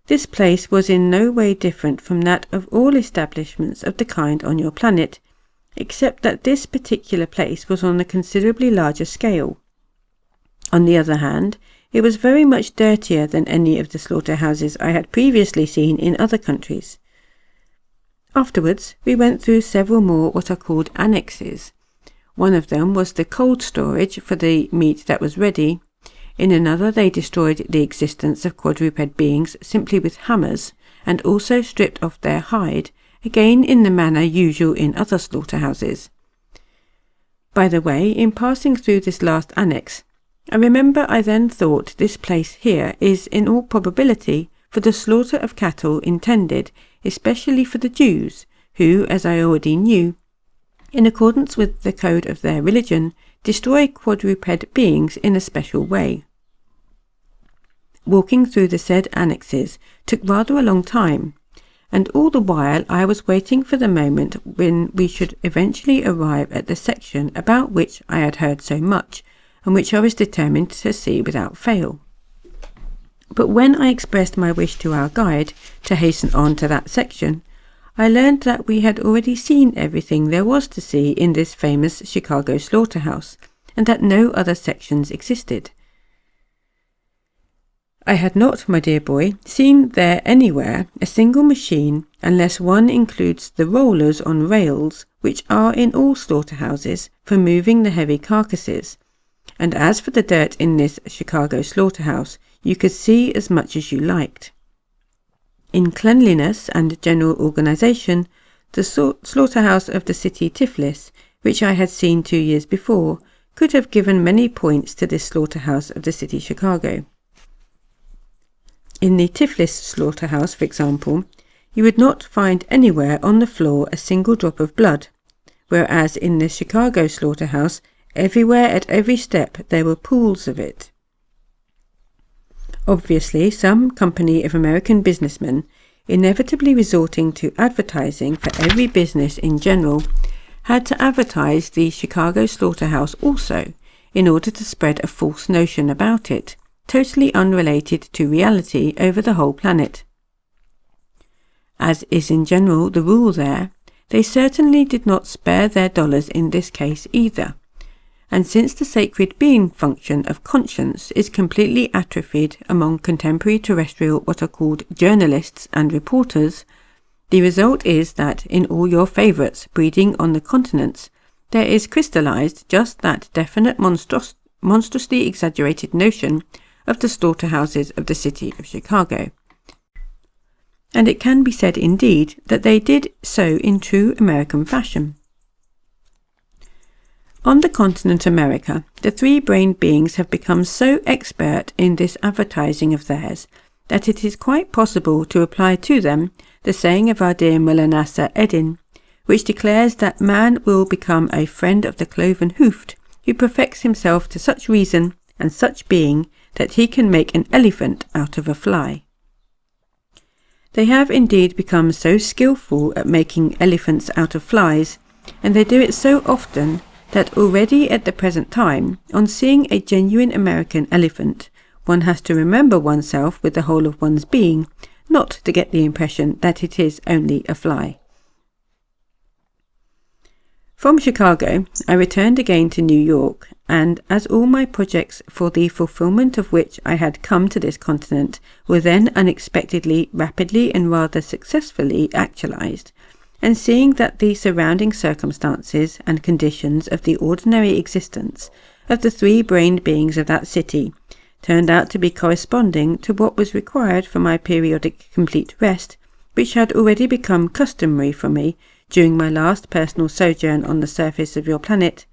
This place was in no way different from that of all establishments of the kind on your planet, except that this particular place was on a considerably larger scale. On the other hand, it was very much dirtier than any of the slaughterhouses I had previously seen in other countries. Afterwards, we went through several more what are called annexes. One of them was the cold storage for the meat that was ready. In another, they destroyed the existence of quadruped beings simply with hammers, and also stripped off their hide, again in the manner usual in other slaughterhouses. By the way, in passing through this last annex, I remember I then thought this place here is in all probability for the slaughter of cattle intended especially for the Jews, who, as I already knew, in accordance with the code of their religion, destroy quadruped beings in a special way. Walking through the said annexes took rather a long time, and all the while I was waiting for the moment when we should eventually arrive at the section about which I had heard so much, and which I was determined to see without fail. But when I expressed my wish to our guide to hasten on to that section, I learned that we had already seen everything there was to see in this famous Chicago slaughterhouse, and that no other sections existed. I had not, my dear boy, seen there anywhere a single machine, unless one includes the rollers on rails, which are in all slaughterhouses, for moving the heavy carcasses. And as for the dirt in this Chicago slaughterhouse, you could see as much as you liked. In cleanliness and general organisation, the slaughterhouse of the city Tiflis, which I had seen 2 years before, could have given many points to this slaughterhouse of the city Chicago. In the Tiflis slaughterhouse, for example, you would not find anywhere on the floor a single drop of blood, whereas in the Chicago slaughterhouse, everywhere at every step there were pools of it. Obviously, some company of American businessmen, inevitably resorting to advertising for every business in general, had to advertise the Chicago slaughterhouse also, in order to spread a false notion about it, totally unrelated to reality over the whole planet. As is in general the rule there, they certainly did not spare their dollars in this case either. And since the sacred being function of conscience is completely atrophied among contemporary terrestrial what are called journalists and reporters, the result is that in all your favourites breeding on the continents, there is crystallized just that definite monstrously exaggerated notion of the slaughterhouses of the city of Chicago. And it can be said indeed that they did so in true American fashion. On the continent America, the three-brained beings have become so expert in this advertising of theirs that it is quite possible to apply to them the saying of our dear Mullah Nasser Eddin, which declares that man will become a friend of the cloven-hoofed who perfects himself to such reason and such being that he can make an elephant out of a fly. They have indeed become so skillful at making elephants out of flies, and they do it so often that already at the present time, on seeing a genuine American elephant, one has to remember oneself with the whole of one's being, not to get the impression that it is only a fly. From Chicago, I returned again to New York, and as all my projects for the fulfilment of which I had come to this continent were then unexpectedly, rapidly, and rather successfully actualized, and seeing that the surrounding circumstances and conditions of the ordinary existence of the three-brained beings of that city turned out to be corresponding to what was required for my periodic complete rest, which had already become customary for me during my last personal sojourn on the surface of your planet,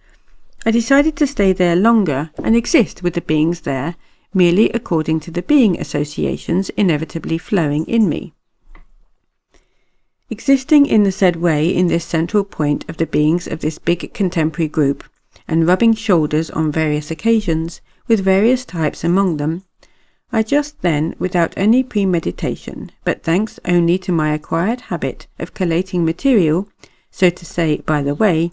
I decided to stay there longer and exist with the beings there merely according to the being associations inevitably flowing in me. Existing in the said way in this central point of the beings of this big contemporary group, and rubbing shoulders on various occasions, with various types among them, I just then, without any premeditation, but thanks only to my acquired habit of collating material, so to say by the way,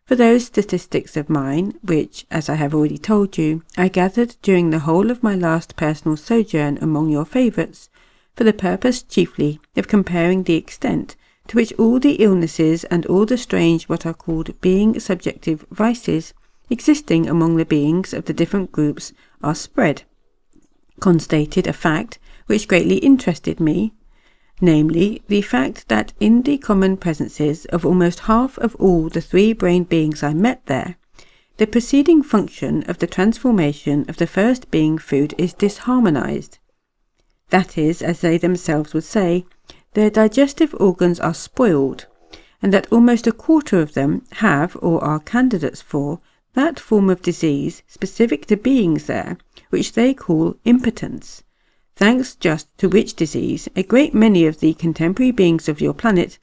for those statistics of mine, which, as I have already told you, I gathered during the whole of my last personal sojourn among your favourites, for the purpose chiefly of comparing the extent to which all the illnesses and all the strange what are called being subjective vices existing among the beings of the different groups are spread, constated a fact which greatly interested me, namely the fact that in the common presences of almost half of all the three-brained beings I met there, the preceding function of the transformation of the first being food is disharmonized. That is, as they themselves would say, their digestive organs are spoiled, and that almost a quarter of them have or are candidates for that form of disease specific to beings there, which they call impotence, thanks just to which disease a great many of the contemporary beings of your planet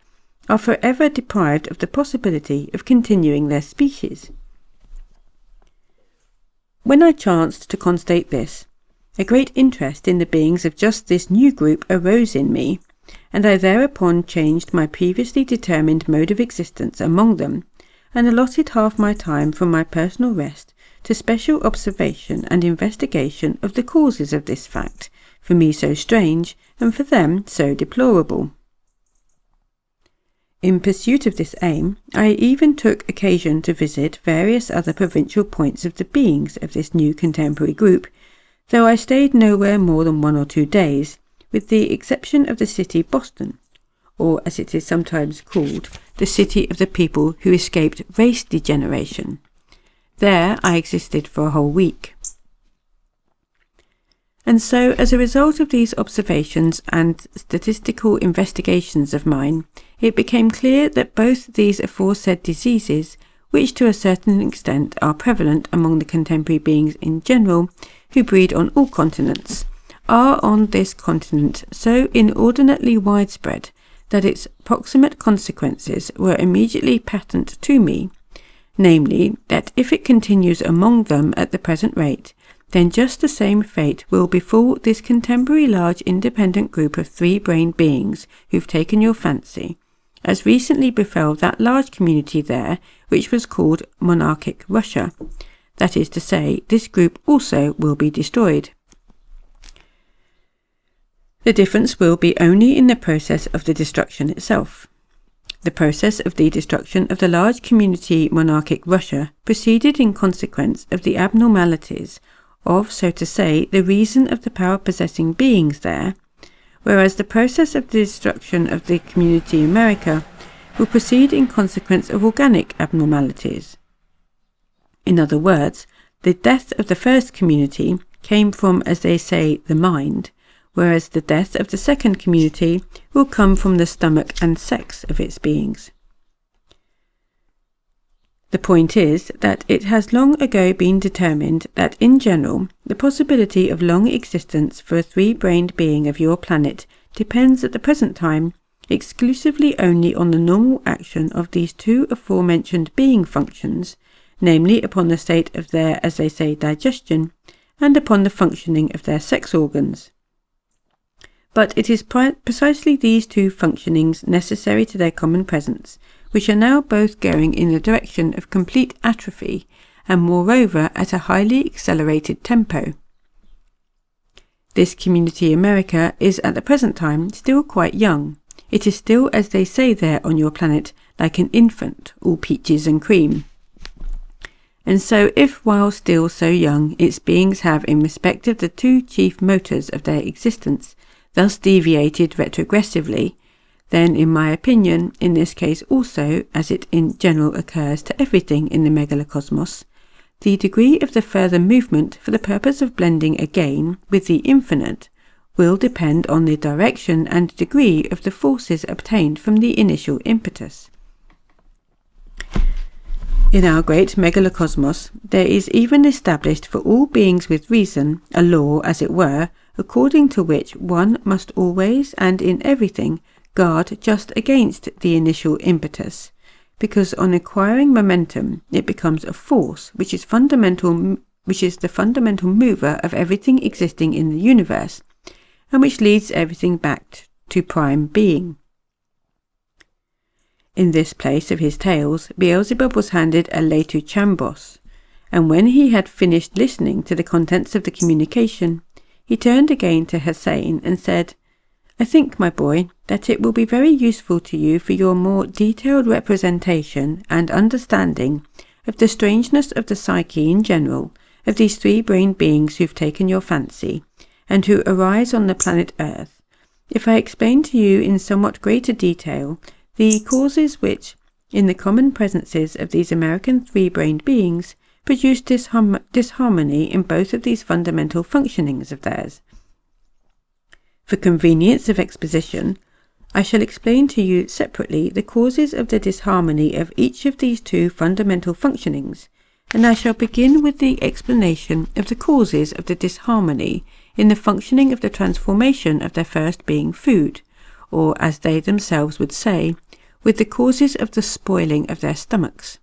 are forever deprived of the possibility of continuing their species. When I chanced to constate this, a great interest in the beings of just this new group arose in me, and I thereupon changed my previously determined mode of existence among them, and allotted half my time from my personal rest to special observation and investigation of the causes of this fact, for me so strange, and for them so deplorable. In pursuit of this aim, I even took occasion to visit various other provincial points of the beings of this new contemporary group, though I stayed nowhere more than 1 or 2 days, with the exception of the city Boston, or as it is sometimes called, the city of the people who escaped race degeneration. There I existed for a whole week. And so, as a result of these observations and statistical investigations of mine, it became clear that both these aforesaid diseases, which to a certain extent are prevalent among the contemporary beings in general, who breed on all continents, are on this continent so inordinately widespread that its proximate consequences were immediately patent to me, namely, that if it continues among them at the present rate, then just the same fate will befall this contemporary large independent group of three-brained beings who've taken your fancy, as recently befell that large community there which was called monarchic Russia. That is to say, this group also will be destroyed. The difference will be only in the process of the destruction itself. The process of the destruction of the large community monarchic Russia proceeded in consequence of the abnormalities of, so to say, the reason of the power-possessing beings there, whereas the process of the destruction of the community America will proceed in consequence of organic abnormalities. In other words, the death of the first community came from, as they say, the mind, whereas the death of the second community will come from the stomach and sex of its beings. The point is that it has long ago been determined that in general the possibility of long existence for a three-brained being of your planet depends at the present time exclusively only on the normal action of these two aforementioned being functions, namely upon the state of their, as they say, digestion, and upon the functioning of their sex organs. But it is precisely these two functionings necessary to their common presence, which are now both going in the direction of complete atrophy, and moreover at a highly accelerated tempo. This community America is at the present time still quite young. It is still, as they say there on your planet, like an infant, all peaches and cream. And so if while still so young its beings have in respect of the two chief motors of their existence thus deviated retrogressively, then in my opinion, in this case also, as it in general occurs to everything in the megalocosmos, the degree of the further movement for the purpose of blending again with the infinite will depend on the direction and degree of the forces obtained from the initial impetus. In our great megalocosmos, there is even established for all beings with reason a law, as it were, according to which one must always and in everything guard just against the initial impetus, because on acquiring momentum it becomes a force which is the fundamental mover of everything existing in the universe, and which leads everything back to prime being. In this place of his tales, Beelzebub was handed a letu chambos, and when he had finished listening to the contents of the communication, he turned again to Hussein and said, "I think, my boy, that it will be very useful to you for your more detailed representation and understanding of the strangeness of the psyche in general, of these three-brained beings who've taken your fancy, and who arise on the planet Earth, if I explain to you in somewhat greater detail the causes which, in the common presences of these American three-brained beings, produce disharmony in both of these fundamental functionings of theirs. For convenience of exposition, I shall explain to you separately the causes of the disharmony of each of these two fundamental functionings, and I shall begin with the explanation of the causes of the disharmony in the functioning of the transformation of their first being food, or, as they themselves would say, with the causes of the spoiling of their stomachs.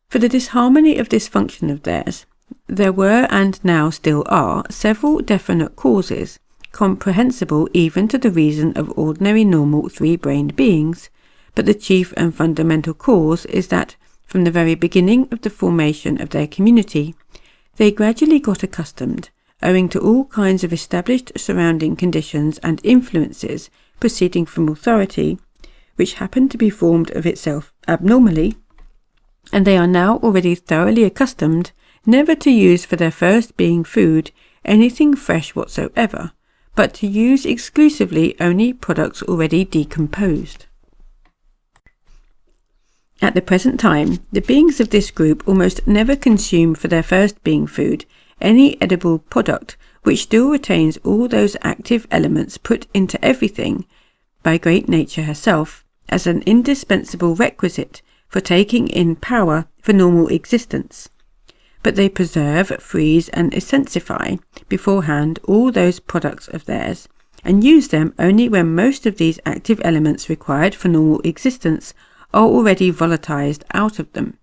For the disharmony of this function of theirs, there were and now still are several definite causes, comprehensible even to the reason of ordinary normal three-brained beings, but the chief and fundamental cause is that, from the very beginning of the formation of their community, they gradually got accustomed, owing to all kinds of established surrounding conditions and influences proceeding from authority, which happened to be formed of itself abnormally, and they are now already thoroughly accustomed never to use for their first being food anything fresh whatsoever, but to use exclusively only products already decomposed. At the present time, the beings of this group almost never consume for their first being food any edible product which still retains all those active elements put into everything by Great Nature herself as an indispensable requisite for taking in power for normal existence. But they preserve, freeze and essensify beforehand all those products of theirs, and use them only when most of these active elements required for normal existence are already volatilized out of them.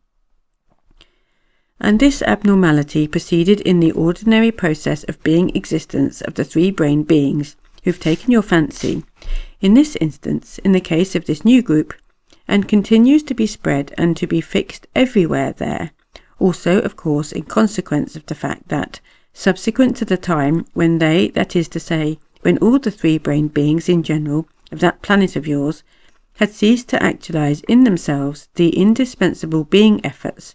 And this abnormality proceeded in the ordinary process of being existence of the three-brained beings who've taken your fancy, in this instance, in the case of this new group, and continues to be spread and to be fixed everywhere there, also, of course, in consequence of the fact that, subsequent to the time when they, that is to say, when all the three-brained beings in general of that planet of yours had ceased to actualize in themselves the indispensable being efforts,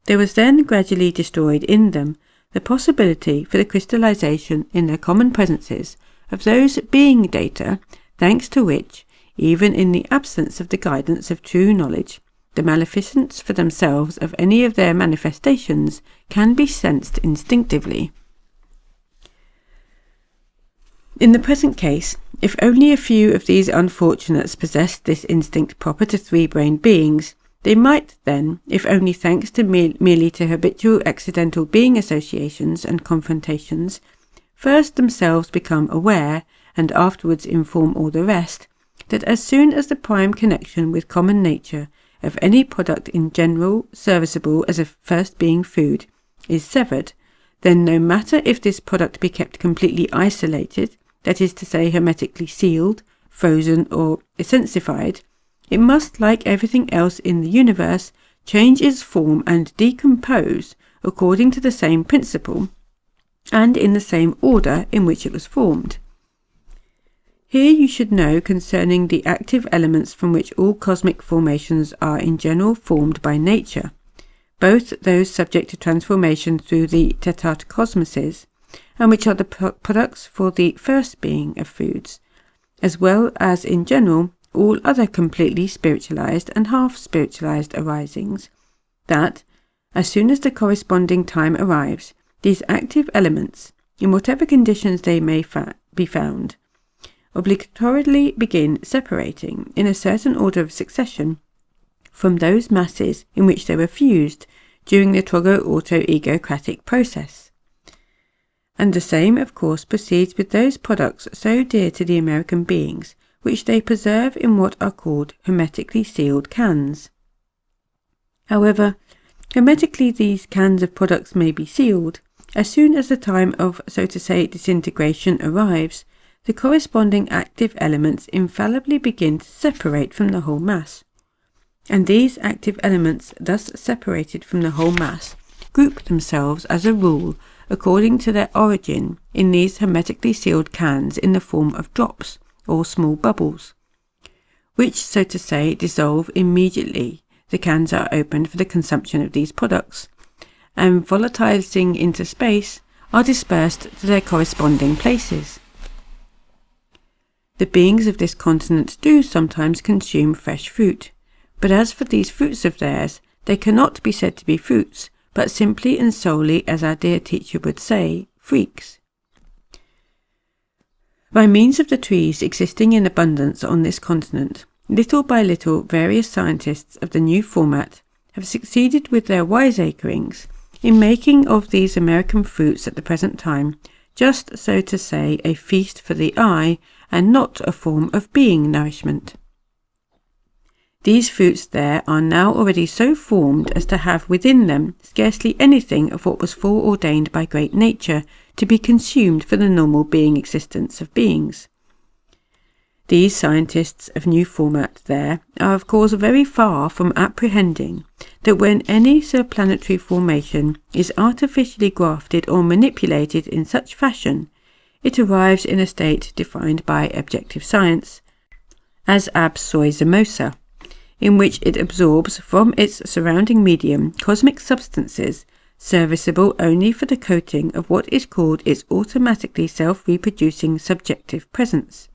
there was then gradually destroyed in them the possibility for the crystallization in their common presences of those being data, thanks to which, even in the absence of the guidance of true knowledge, the maleficence for themselves of any of their manifestations can be sensed instinctively. In the present case, if only a few of these unfortunates possessed this instinct proper to three-brained beings, they might then, if only thanks to merely to habitual accidental being associations and confrontations, first themselves become aware, and afterwards inform all the rest, that as soon as the prime connection with common nature of any product in general serviceable as a first being food is severed, then no matter if this product be kept completely isolated, that is to say hermetically sealed, frozen or essensified, it must, like everything else in the universe, change its form and decompose according to the same principle and in the same order in which it was formed. Here you should know concerning the active elements from which all cosmic formations are in general formed by nature, both those subject to transformation through the Tetat cosmoses, and which are the products for the first being of foods, as well as in general all other completely spiritualized and half-spiritualized arisings, that, as soon as the corresponding time arrives, these active elements, in whatever conditions they may be found, obligatorily begin separating, in a certain order of succession, from those masses in which they were fused during the trogo-auto-egocratic process. And the same, of course, proceeds with those products so dear to the American beings, which they preserve in what are called hermetically sealed cans. However, hermetically these cans of products may be sealed. As soon as the time of, so to say, disintegration arrives, the corresponding active elements infallibly begin to separate from the whole mass. And these active elements, thus separated from the whole mass, group themselves as a rule according to their origin in these hermetically sealed cans in the form of drops, or small bubbles, which, so to say, dissolve immediately the cans are opened for the consumption of these products, and volatilizing into space are dispersed to their corresponding places. The beings of this continent do sometimes consume fresh fruit, but as for these fruits of theirs, they cannot be said to be fruits, but simply and solely, as our dear teacher would say, freaks. By means of the trees existing in abundance on this continent, little by little various scientists of the new format have succeeded with their wiseacrings in making of these American fruits at the present time just, so to say, a feast for the eye and not a form of being nourishment. These fruits there are now already so formed as to have within them scarcely anything of what was foreordained by great nature to be consumed for the normal being existence of beings. These scientists of new format there are of course very far from apprehending that when any subplanetary formation is artificially grafted or manipulated in such fashion, it arrives in a state defined by objective science as ab soi zemosa, in which it absorbs from its surrounding medium cosmic substances serviceable only for the coating of what is called its automatically self-reproducing subjective presence.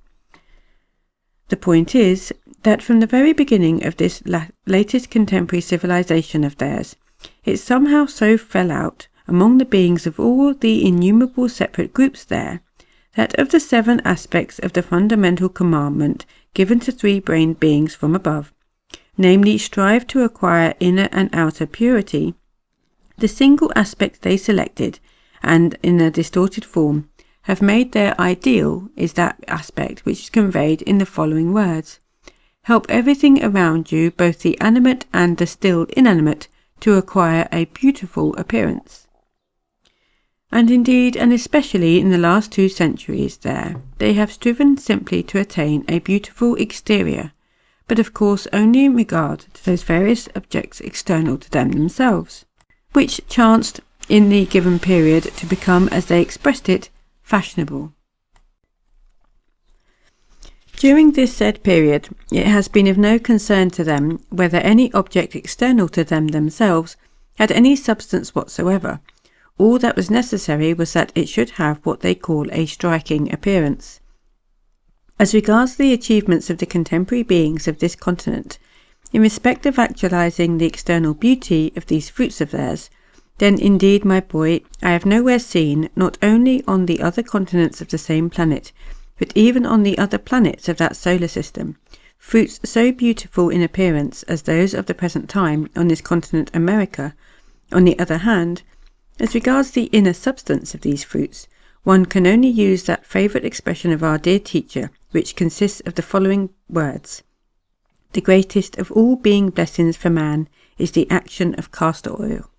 The point is that from the very beginning of this latest contemporary civilization of theirs, it somehow so fell out among the beings of all the innumerable separate groups there, that of the 7 aspects of the fundamental commandment given to 3-brained beings from above, namely strive to acquire inner and outer purity, the single aspect they selected, and in a distorted form, have made their ideal is that aspect which is conveyed in the following words: help everything around you, both the animate and the still inanimate, to acquire a beautiful appearance. And indeed, and especially in the last 2 centuries there, they have striven simply to attain a beautiful exterior, but of course only in regard to those various objects external to them themselves, which chanced in the given period to become, as they expressed it, fashionable. During this said period, it has been of no concern to them whether any object external to them themselves had any substance whatsoever. All that was necessary was that it should have what they call a striking appearance. As regards the achievements of the contemporary beings of this continent, in respect of actualizing the external beauty of these fruits of theirs, then indeed, my boy, I have nowhere seen, not only on the other continents of the same planet, but even on the other planets of that solar system, fruits so beautiful in appearance as those of the present time on this continent America. On the other hand, as regards the inner substance of these fruits, one can only use that favourite expression of our dear teacher, which consists of the following words: the greatest of all being blessings for man is the action of castor oil.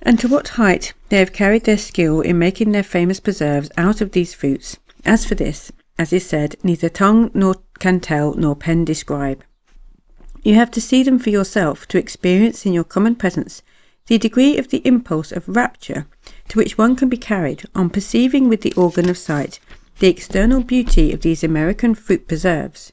And to what height they have carried their skill in making their famous preserves out of these fruits, as for this, as is said, neither tongue nor can tell nor pen describe. You have to see them for yourself, to experience in your common presence the degree of the impulse of rapture to which one can be carried on perceiving with the organ of sight the external beauty of these American fruit preserves.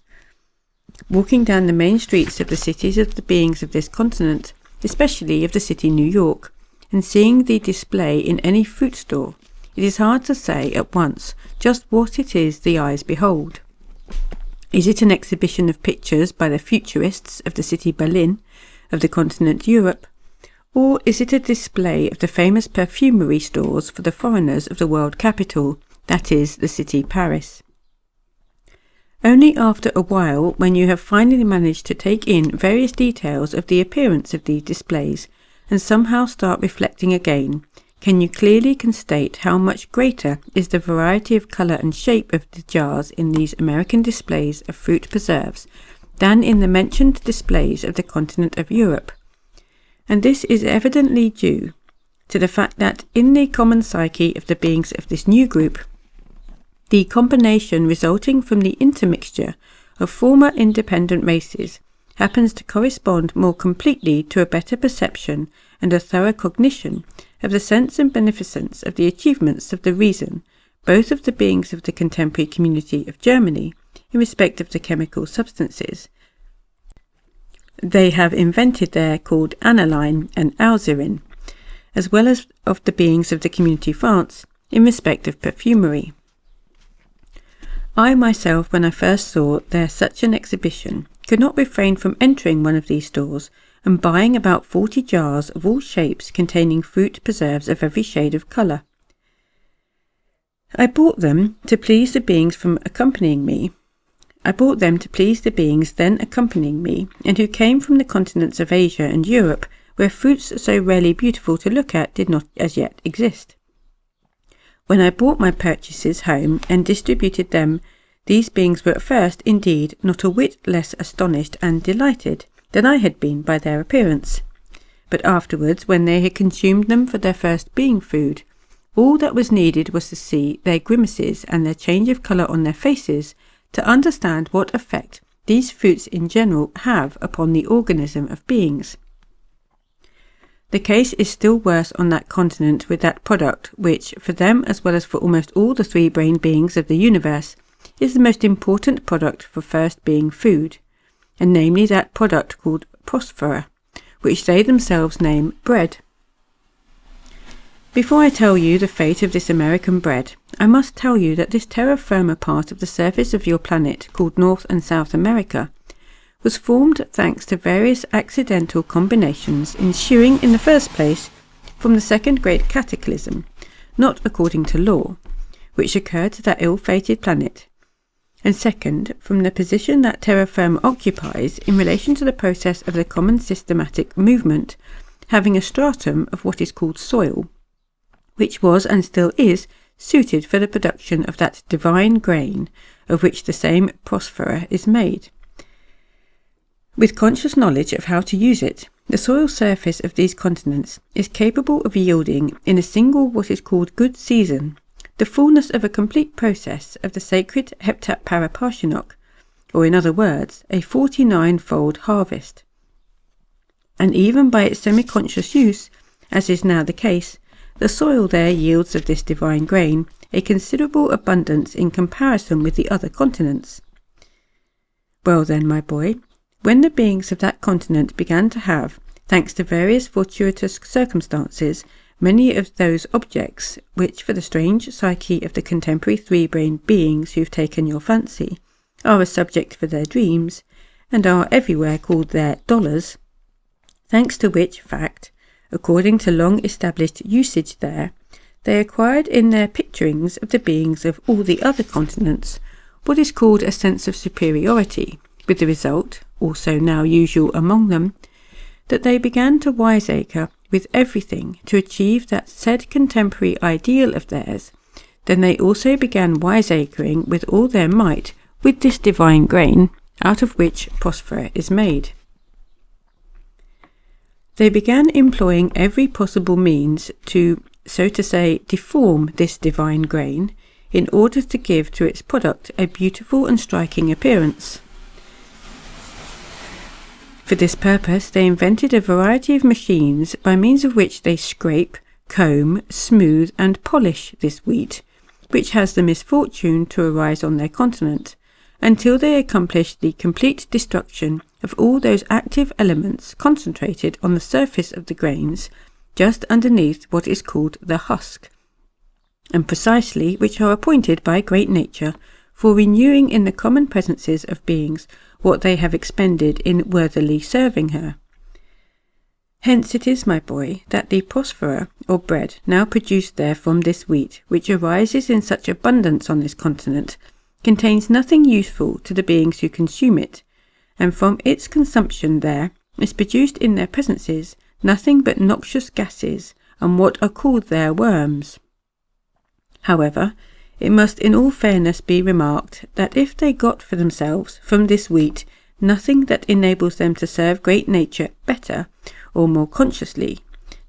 Walking down the main streets of the cities of the beings of this continent, especially of the city New York, and seeing the display in any fruit store, it is hard to say at once just what it is the eyes behold. Is it an exhibition of pictures by the futurists of the city Berlin, of the continent Europe, or is it a display of the famous perfumery stores for the foreigners of the world capital, that is, the city Paris? Only after a while, when you have finally managed to take in various details of the appearance of these displays and somehow start reflecting again, can you clearly constate how much greater is the variety of colour and shape of the jars in these American displays of fruit preserves than in the mentioned displays of the continent of Europe. And this is evidently due to the fact that in the common psyche of the beings of this new group, the combination resulting from the intermixture of former independent races happens to correspond more completely to a better perception and a thorough cognition of the sense and beneficence of the achievements of the reason, both of the beings of the contemporary community of Germany, in respect of the chemical substances they have invented there called aniline and alzirine, as well as of the beings of the community of France, in respect of perfumery. I myself, when I first saw there such an exhibition, could not refrain from entering one of these stores and buying about 40 jars of all shapes containing fruit preserves of every shade of colour. I bought them to please the beings then accompanying me, and who came from the continents of Asia and Europe, where fruits so rarely beautiful to look at did not as yet exist. When I brought my purchases home and distributed them, these beings were at first, indeed, not a whit less astonished and delighted than I had been by their appearance. But afterwards, when they had consumed them for their first being food, all that was needed was to see their grimaces and their change of colour on their faces to understand what effect these fruits in general have upon the organism of beings. The case is still worse on that continent with that product which, for them as well as for almost all the three-brained beings of the universe, is the most important product for first being food, and namely that product called phosphor, which they themselves name bread. Before I tell you the fate of this American bread, I must tell you that this terra firma part of the surface of your planet, called North and South America, was formed thanks to various accidental combinations ensuing in the first place from the second great cataclysm, not according to law, which occurred to that ill-fated planet, and second, from the position that terra firma occupies in relation to the process of the common systematic movement, having a stratum of what is called soil, which was and still is suited for the production of that divine grain of which the same phosphor is made. With conscious knowledge of how to use it, the soil surface of these continents is capable of yielding in a single what is called good season the fullness of a complete process of the sacred heptaparaparshinok, or in other words, a 49-fold harvest. And even by its semi-conscious use, as is now the case, the soil there yields of this divine grain a considerable abundance in comparison with the other continents. Well then, my boy, when the beings of that continent began to have, thanks to various fortuitous circumstances, many of those objects which, for the strange psyche of the contemporary three-brained beings who've taken your fancy, are a subject for their dreams, and are everywhere called their dollars, thanks to which fact, according to long-established usage there, they acquired in their picturings of the beings of all the other continents what is called a sense of superiority, with the result, also now usual among them, that they began to wiseacre with everything to achieve that said contemporary ideal of theirs. Then they also began wiseacring with all their might with this divine grain, out of which phosphor is made. They began employing every possible means to, so to say, deform this divine grain, in order to give to its product a beautiful and striking appearance. For this purpose they invented a variety of machines by means of which they scrape, comb, smooth and polish this wheat, which has the misfortune to arise on their continent, until they accomplish the complete destruction of all those active elements concentrated on the surface of the grains, just underneath what is called the husk, and precisely which are appointed by great nature for renewing in the common presences of beings what they have expended in worthily serving her. Hence it is, my boy, that the phosphor, or bread, now produced there from this wheat, which arises in such abundance on this continent, contains nothing useful to the beings who consume it, and from its consumption there is produced in their presences nothing but noxious gases and what are called there worms. However, it must in all fairness be remarked that if they got for themselves from this wheat nothing that enables them to serve great nature better or more consciously,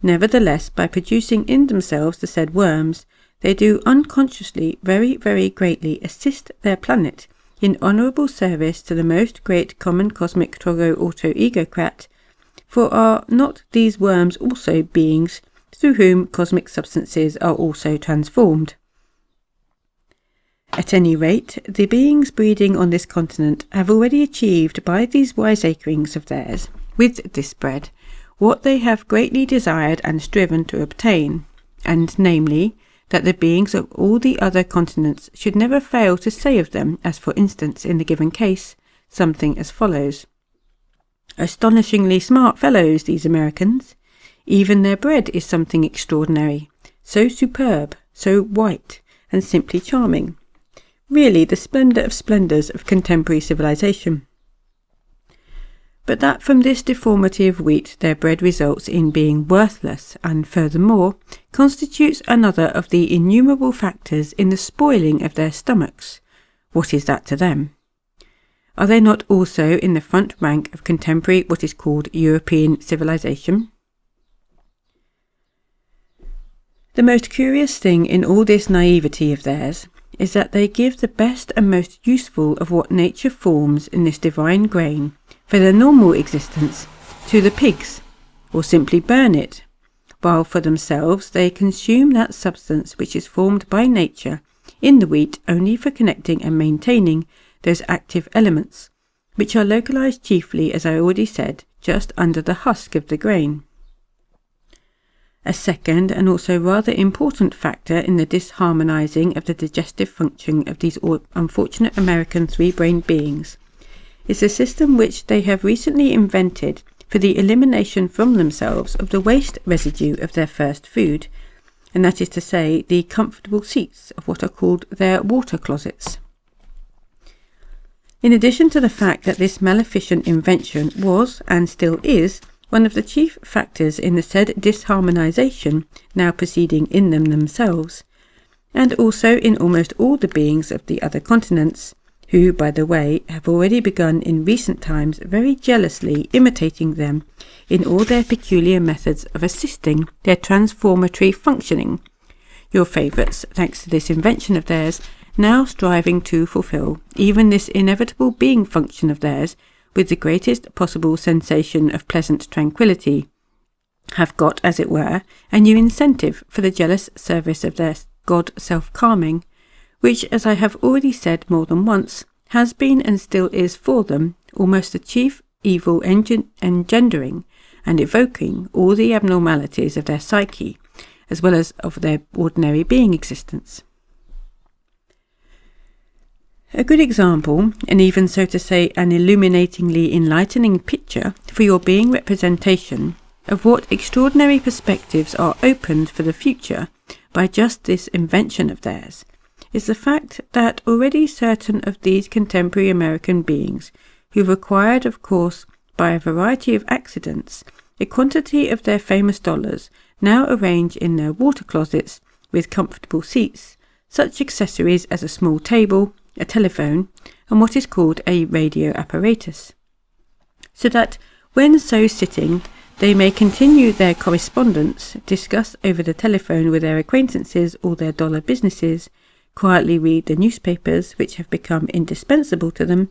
nevertheless by producing in themselves the said worms, they do unconsciously very, very greatly assist their planet in honourable service to the most great common cosmic Togo auto-egocrat, for are not these worms also beings through whom cosmic substances are also transformed? At any rate, the beings breeding on this continent have already achieved by these wiseacrings of theirs with this bread what they have greatly desired and striven to obtain, and namely, that the beings of all the other continents should never fail to say of them, as for instance in the given case, something as follows: "Astonishingly smart fellows, these Americans. Even their bread is something extraordinary, so superb, so white, and simply charming. Really the splendour of splendours of contemporary civilization." But that from this deformity of wheat their bread results in being worthless, and furthermore constitutes another of the innumerable factors in the spoiling of their stomachs, what is that to them? Are they not also in the front rank of contemporary what is called European civilization? The most curious thing in all this naivety of theirs is that they give the best and most useful of what nature forms in this divine grain for their normal existence to the pigs, or simply burn it, while for themselves they consume that substance which is formed by nature in the wheat only for connecting and maintaining those active elements, which are localized chiefly, as I already said, just under the husk of the grain. A second and also rather important factor in the disharmonizing of the digestive function of these unfortunate American three-brained beings is the system which they have recently invented for the elimination from themselves of the waste residue of their first food, and that is to say the comfortable seats of what are called their water closets. In addition to the fact that this maleficent invention was, and still is, one of the chief factors in the said disharmonization now proceeding in them themselves, and also in almost all the beings of the other continents, who, by the way, have already begun in recent times very jealously imitating them in all their peculiar methods of assisting their transformatory functioning, your favourites, thanks to this invention of theirs, now striving to fulfil even this inevitable being function of theirs with the greatest possible sensation of pleasant tranquillity, have got, as it were, a new incentive for the jealous service of their god self-calming, which, as I have already said more than once, has been and still is for them almost the chief evil engendering and evoking all the abnormalities of their psyche, as well as of their ordinary being existence. A good example, and even so to say an illuminatingly enlightening picture for your being representation of what extraordinary perspectives are opened for the future by just this invention of theirs, is the fact that already certain of these contemporary American beings, who've acquired, of course, by a variety of accidents, a quantity of their famous dollars, now arrange in their water closets, with comfortable seats, such accessories as a small table, a telephone, and what is called a radio apparatus, so that, when so sitting, they may continue their correspondence, discuss over the telephone with their acquaintances all their dollar businesses, quietly read the newspapers which have become indispensable to them,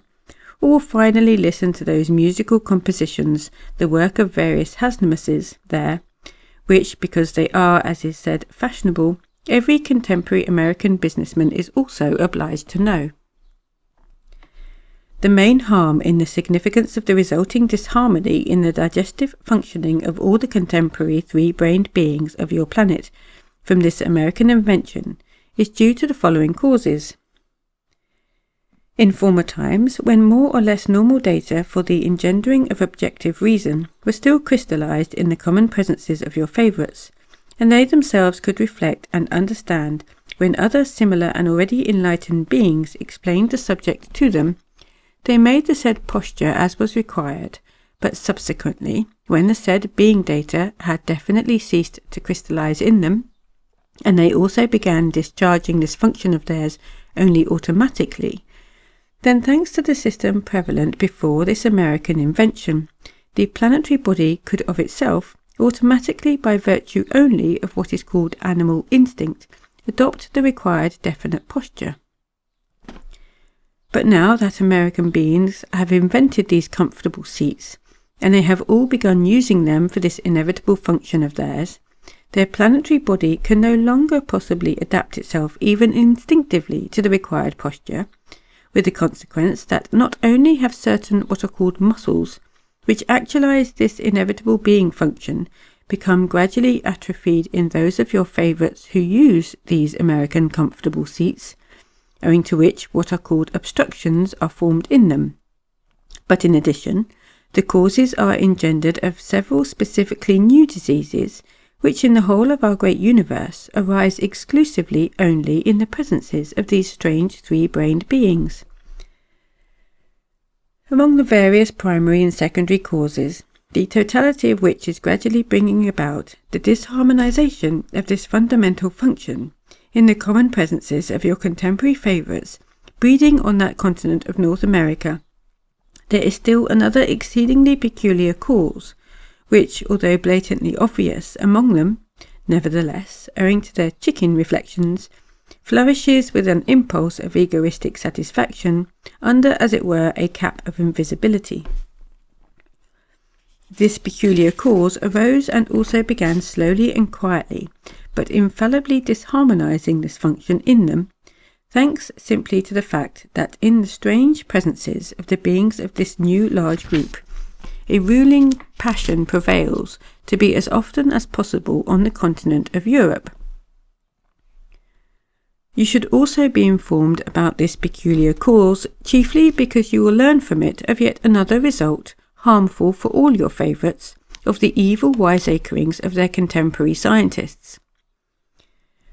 or finally listen to those musical compositions, the work of various Hasnamusses there, which, because they are, as is said, fashionable, every contemporary American businessman is also obliged to know. The main harm in the significance of the resulting disharmony in the digestive functioning of all the contemporary three-brained beings of your planet from this American invention is due to the following causes. In former times, when more or less normal data for the engendering of objective reason were still crystallized in the common presences of your favourites, and they themselves could reflect and understand when other similar and already enlightened beings explained the subject to them. They made the said posture as was required, but subsequently, when the said being data had definitely ceased to crystallize in them, and they also began discharging this function of theirs only automatically, then thanks to the system prevalent before this American invention, the planetary body could of itself, automatically by virtue only of what is called animal instinct, adopt the required definite posture. But now that American beings have invented these comfortable seats, and they have all begun using them for this inevitable function of theirs, their planetary body can no longer possibly adapt itself even instinctively to the required posture, with the consequence that not only have certain what are called muscles, which actualize this inevitable being function, become gradually atrophied in those of your favourites who use these American comfortable seats, owing to which what are called obstructions are formed in them. But in addition, the causes are engendered of several specifically new diseases, which in the whole of our great universe arise exclusively only in the presences of these strange three-brained beings. Among the various primary and secondary causes, the totality of which is gradually bringing about the disharmonization of this fundamental function in the common presences of your contemporary favourites breeding on that continent of North America, there is still another exceedingly peculiar cause, which, although blatantly obvious among them, nevertheless, owing to their chicken reflections, flourishes with an impulse of egoistic satisfaction under, as it were, a cap of invisibility. This peculiar cause arose and also began slowly and quietly, but infallibly disharmonizing this function in them, thanks simply to the fact that in the strange presences of the beings of this new large group, a ruling passion prevails to be as often as possible on the continent of Europe. You should also be informed about this peculiar cause, chiefly because you will learn from it of yet another result, harmful for all your favourites, of the evil wiseacrings of their contemporary scientists.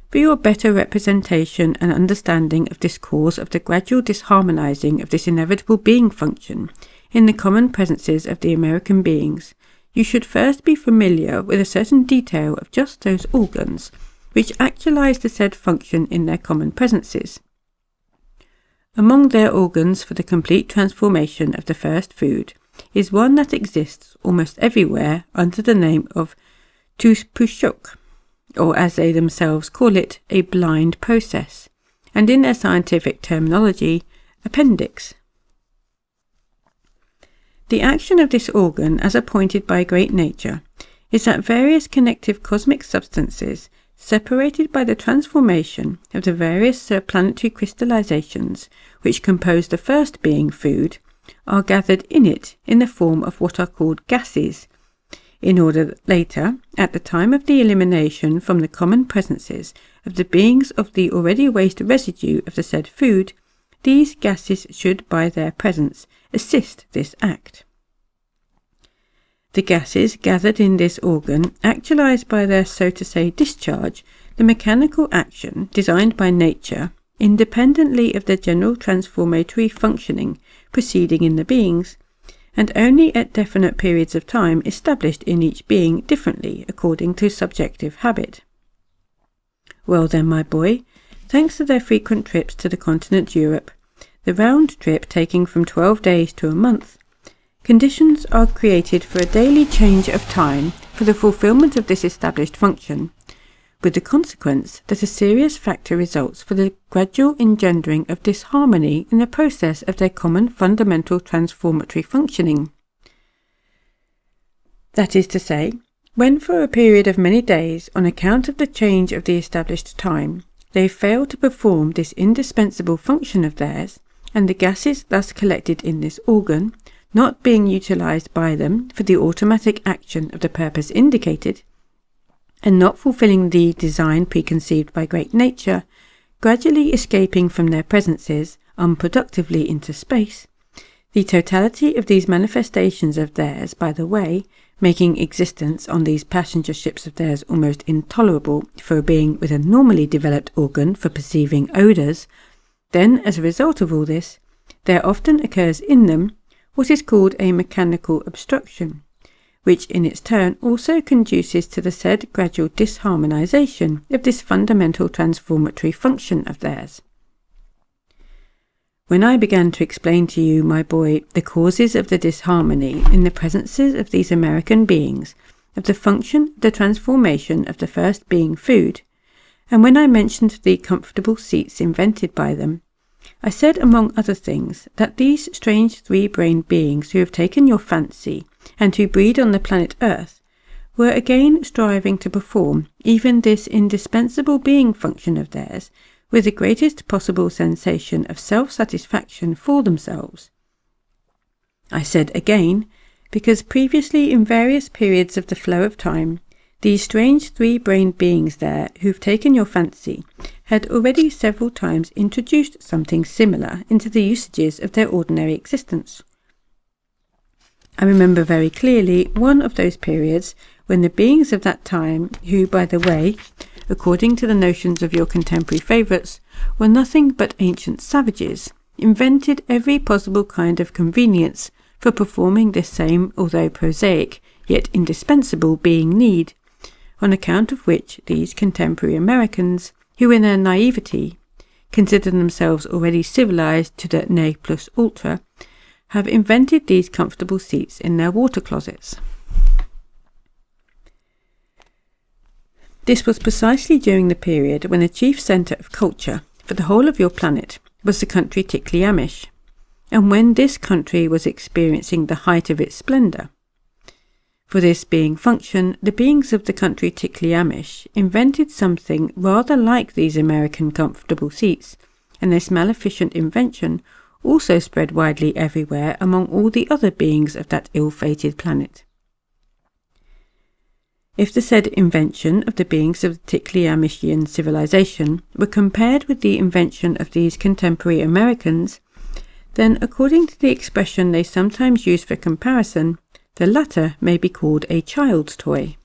For your better representation and understanding of this cause of the gradual disharmonizing of this inevitable being function in the common presences of the American beings, you should first be familiar with a certain detail of just those organs which actualize the said function in their common presences. Among their organs for the complete transformation of the first food is one that exists almost everywhere under the name of touche-pushok, or as they themselves call it, a blind process, and in their scientific terminology, appendix. The action of this organ, as appointed by great nature, is that various connective cosmic substances, separated by the transformation of the various surplanetary crystallizations which compose the first being food, are gathered in it in the form of what are called gases, in order that later, at the time of the elimination from the common presences of the beings of the already waste residue of the said food, these gases should by their presence assist this act. The gases gathered in this organ actualize by their, so to say, discharge, the mechanical action designed by nature, independently of their general transformatory functioning proceeding in the beings, and only at definite periods of time established in each being differently according to subjective habit. Well then, my boy, thanks to their frequent trips to the continent Europe, the round trip taking from 12 days to a month, conditions are created for a daily change of time for the fulfillment of this established function, with the consequence that a serious factor results for the gradual engendering of disharmony in the process of their common fundamental transformatory functioning. That is to say, when for a period of many days, on account of the change of the established time, they fail to perform this indispensable function of theirs, and the gases thus collected in this organ, not being utilized by them for the automatic action of the purpose indicated, and not fulfilling the design preconceived by great nature, gradually escaping from their presences unproductively into space, the totality of these manifestations of theirs, by the way, making existence on these passenger ships of theirs almost intolerable for a being with a normally developed organ for perceiving odours, then, as a result of all this, there often occurs in them what is called a mechanical obstruction, which in its turn also conduces to the said gradual disharmonization of this fundamental transformatory function of theirs. When I began to explain to you, my boy, the causes of the disharmony in the presences of these American beings, of the function, the transformation of the first being food, and when I mentioned the comfortable seats invented by them, I said, among other things, that these strange three-brained beings who have taken your fancy and who breed on the planet Earth were again striving to perform even this indispensable being function of theirs with the greatest possible sensation of self-satisfaction for themselves. I said again, because previously in various periods of the flow of time, these strange three-brained beings there who've taken your fancy had already several times introduced something similar into the usages of their ordinary existence. I remember very clearly one of those periods when the beings of that time, who, by the way, according to the notions of your contemporary favourites, were nothing but ancient savages, invented every possible kind of convenience for performing this same, although prosaic, yet indispensable being need, on account of which these contemporary Americans, who in their naivety consider themselves already civilized to the ne plus ultra, have invented these comfortable seats in their water closets. This was precisely during the period when the chief centre of culture for the whole of your planet was the country Tikli-Amish, and when this country was experiencing the height of its splendour. For this being function, the beings of the country Tikli-Amish invented something rather like these American comfortable seats, and this maleficent invention also spread widely everywhere among all the other beings of that ill-fated planet. If the said invention of the beings of the Tikli-Amishian civilization were compared with the invention of these contemporary Americans, then according to the expression they sometimes use for comparison, the latter may be called a child's toy.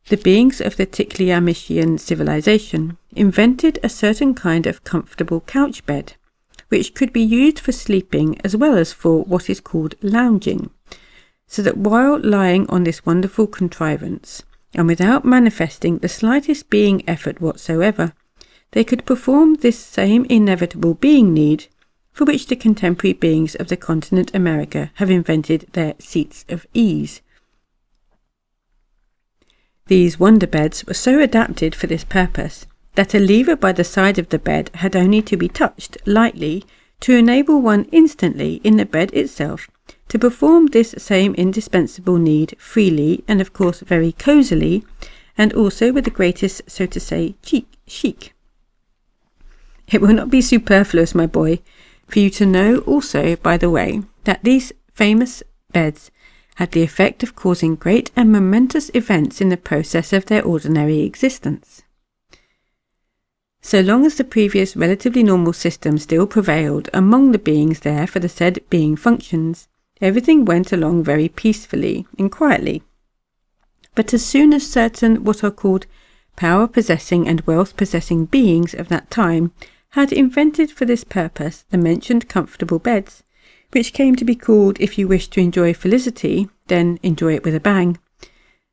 The beings of the Tikli-Amishian civilization invented a certain kind of comfortable couch bed, which could be used for sleeping as well as for what is called lounging, so that while lying on this wonderful contrivance, and without manifesting the slightest being effort whatsoever, they could perform this same inevitable being need for which the contemporary beings of the continent America have invented their seats of ease. These wonder beds were so adapted for this purpose that a lever by the side of the bed had only to be touched lightly to enable one instantly in the bed itself to perform this same indispensable need freely and of course very cosily, and also with the greatest, so to say, chic. It will not be superfluous, my boy, for you to know also, by the way, that these famous beds had the effect of causing great and momentous events in the process of their ordinary existence. So long as the previous relatively normal system still prevailed among the beings there for the said being functions, everything went along very peacefully and quietly. But as soon as certain what are called power-possessing and wealth-possessing beings of that time had invented for this purpose the mentioned comfortable beds, which came to be called, if you wish to enjoy felicity, then enjoy it with a bang,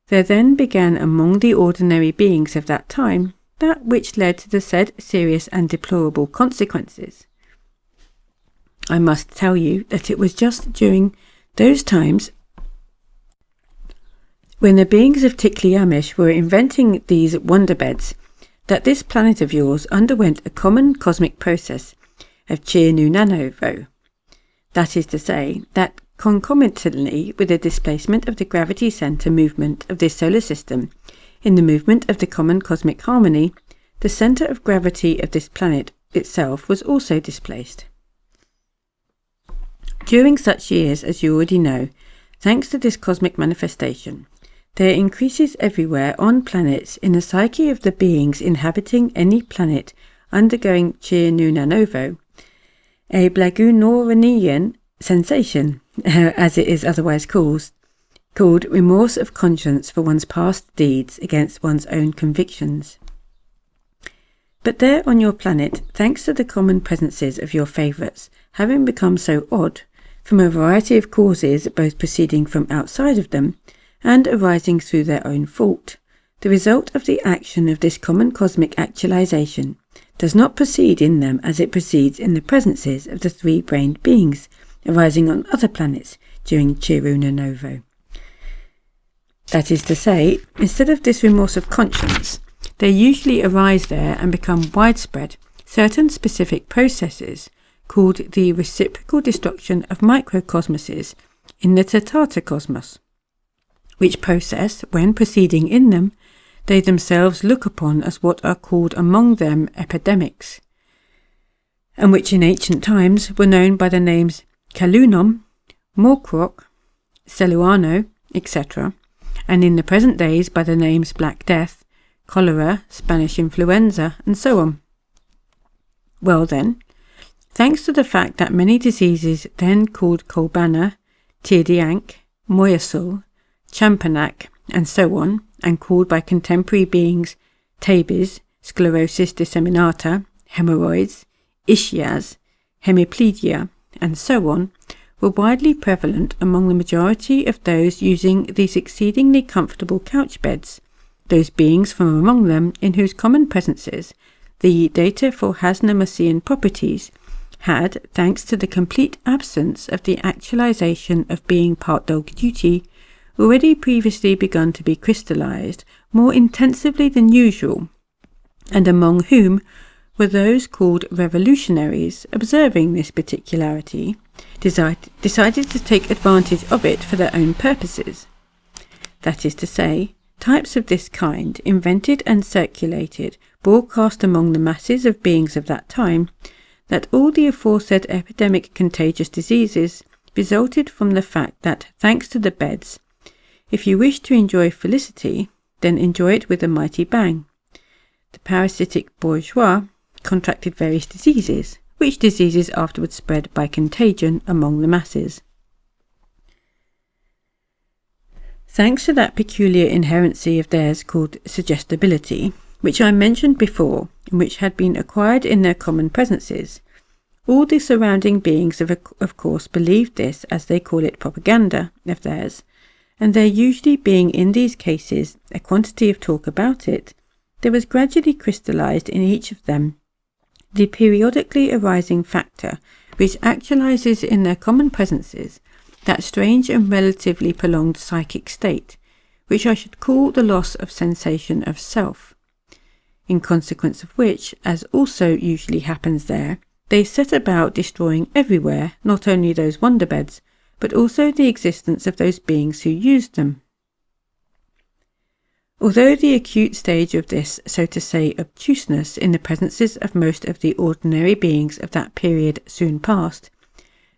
there then began among the ordinary beings of that time that which led to the said serious and deplorable consequences. I must tell you that it was just during those times when the beings of Tikli-Amish were inventing these wonder beds that this planet of yours underwent a common cosmic process of Chir-Nu-Nanovo. That is to say, that concomitantly with the displacement of the gravity centre movement of this solar system in the movement of the common cosmic harmony, the centre of gravity of this planet itself was also displaced. During such years, as you already know, thanks to this cosmic manifestation, there increases everywhere on planets in the psyche of the beings inhabiting any planet undergoing Chir-Nu-Nanovo a Blagonoranian sensation, as it is otherwise called remorse of conscience for one's past deeds against one's own convictions. But there on your planet, thanks to the common presences of your favourites having become so odd, from a variety of causes both proceeding from outside of them and arising through their own fault, the result of the action of this common cosmic actualization does not proceed in them as it proceeds in the presences of the three-brained beings arising on other planets during Chiruna Novo. That is to say, instead of this remorse of conscience, there usually arise there and become widespread certain specific processes called the reciprocal destruction of microcosmoses in the Tatata cosmos, which process, when proceeding in them, they themselves look upon as what are called among them epidemics, and which in ancient times were known by the names Kalunom, Morkrok, Celuano, etc., and in the present days by the names Black Death, cholera, Spanish influenza, and so on. Well then, thanks to the fact that many diseases then called Kolbana, Tirdiank, Moyasul, Champanak, and so on, and called by contemporary beings tabes, sclerosis disseminata, hemorrhoids, ischias, hemiplegia, and so on, were widely prevalent among the majority of those using these exceedingly comfortable couch beds, those beings from among them in whose common presences the data for Hasnamussian properties had, thanks to the complete absence of the actualization of being part dog duty, already previously begun to be crystallized more intensively than usual, and among whom were those called revolutionaries, observing this particularity, decided to take advantage of it for their own purposes. That is to say, types of this kind, invented and circulated, broadcast among the masses of beings of that time, that all the aforesaid epidemic contagious diseases resulted from the fact that, thanks to the beds, if you wish to enjoy felicity, then enjoy it with a mighty bang. The parasitic bourgeois contracted various diseases, which diseases afterwards spread by contagion among the masses. Thanks to that peculiar inherency of theirs called suggestibility, which I mentioned before, and which had been acquired in their common presences, all the surrounding beings of course believed this, as they call it, propaganda of theirs, and there usually being in these cases a quantity of talk about it, there was gradually crystallized in each of them the periodically arising factor which actualizes in their common presences that strange and relatively prolonged psychic state, which I should call the loss of sensation of self, in consequence of which, as also usually happens there, they set about destroying everywhere not only those wonder beds, but also the existence of those beings who used them. Although the acute stage of this, so to say, obtuseness in the presences of most of the ordinary beings of that period soon passed,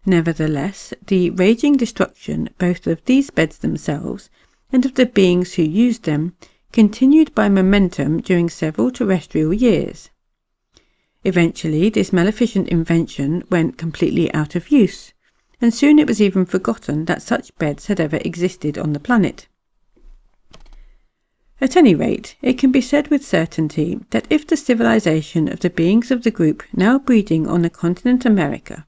nevertheless, the raging destruction both of these beds themselves and of the beings who used them continued by momentum during several terrestrial years. Eventually, this maleficent invention went completely out of use, and soon it was even forgotten that such beds had ever existed on the planet. At any rate, it can be said with certainty that if the civilization of the beings of the group now breeding on the continent America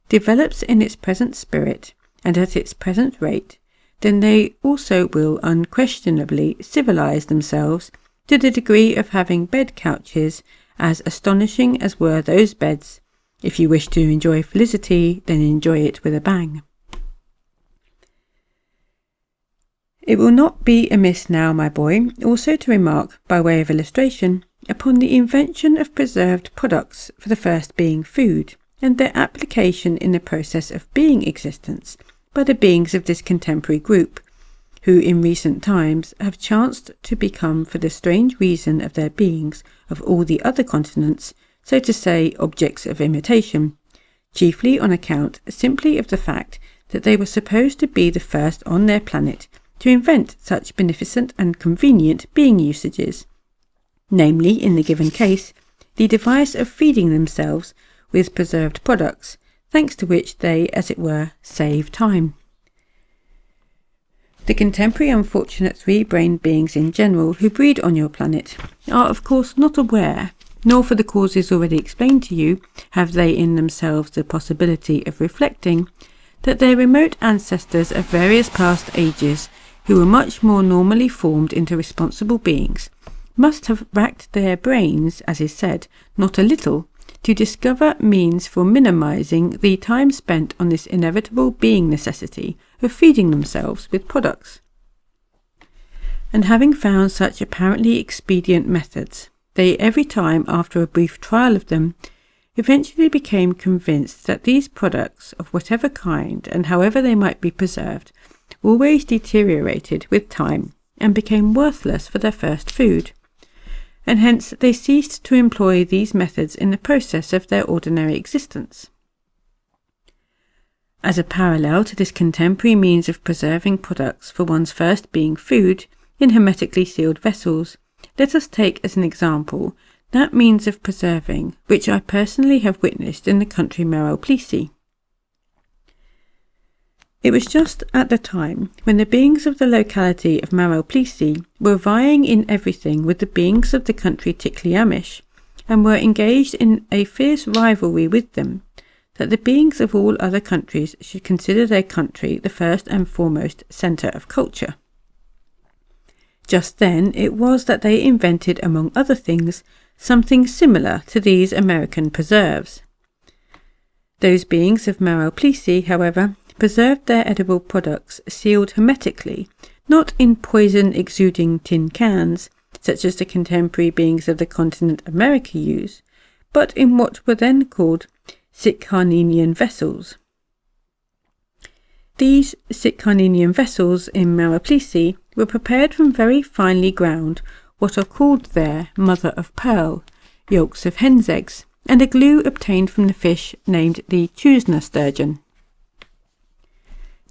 develops in its present spirit and at its present rate, then they also will unquestionably civilize themselves to the degree of having bed couches as astonishing as were those beds. If you wish to enjoy felicity, then enjoy it with a bang. It will not be amiss now, my boy, also to remark, by way of illustration, upon the invention of preserved products, for the first being food, and their application in the process of being existence by the beings of this contemporary group, who in recent times have chanced to become, for the strange reason of their beings of all the other continents, so to say, objects of imitation, chiefly on account simply of the fact that they were supposed to be the first on their planet to invent such beneficent and convenient being usages, namely, in the given case, the device of feeding themselves with preserved products, thanks to which they, as it were, save time. The contemporary unfortunate three-brained beings in general who breed on your planet are of course not aware, nor for the causes already explained to you have they in themselves the possibility of reflecting, that their remote ancestors of various past ages, who were much more normally formed into responsible beings, must have racked their brains, as is said, not a little, to discover means for minimizing the time spent on this inevitable being necessity of feeding themselves with products. And having found such apparently expedient methods, they every time after a brief trial of them eventually became convinced that these products of whatever kind and however they might be preserved always deteriorated with time and became worthless for their first food, and hence they ceased to employ these methods in the process of their ordinary existence. As a parallel to this contemporary means of preserving products for one's first being food in hermetically sealed vessels, let us take as an example that means of preserving which I personally have witnessed in the country Plessis. It was just at the time when the beings of the locality of Plessis were vying in everything with the beings of the country Tikliamish, and were engaged in a fierce rivalry with them, that the beings of all other countries should consider their country the first and foremost centre of culture. Just then it was that they invented, among other things, something similar to these American preserves. Those beings of Plessis, however, preserved their edible products sealed hermetically, not in poison-exuding tin cans, such as the contemporary beings of the continent America use, but in what were then called Sitcarninian vessels. These Sitcarninian vessels in Plessis were prepared from very finely ground, what are called there mother-of-pearl, yolks of hen's eggs, and a glue obtained from the fish named the Chusna sturgeon.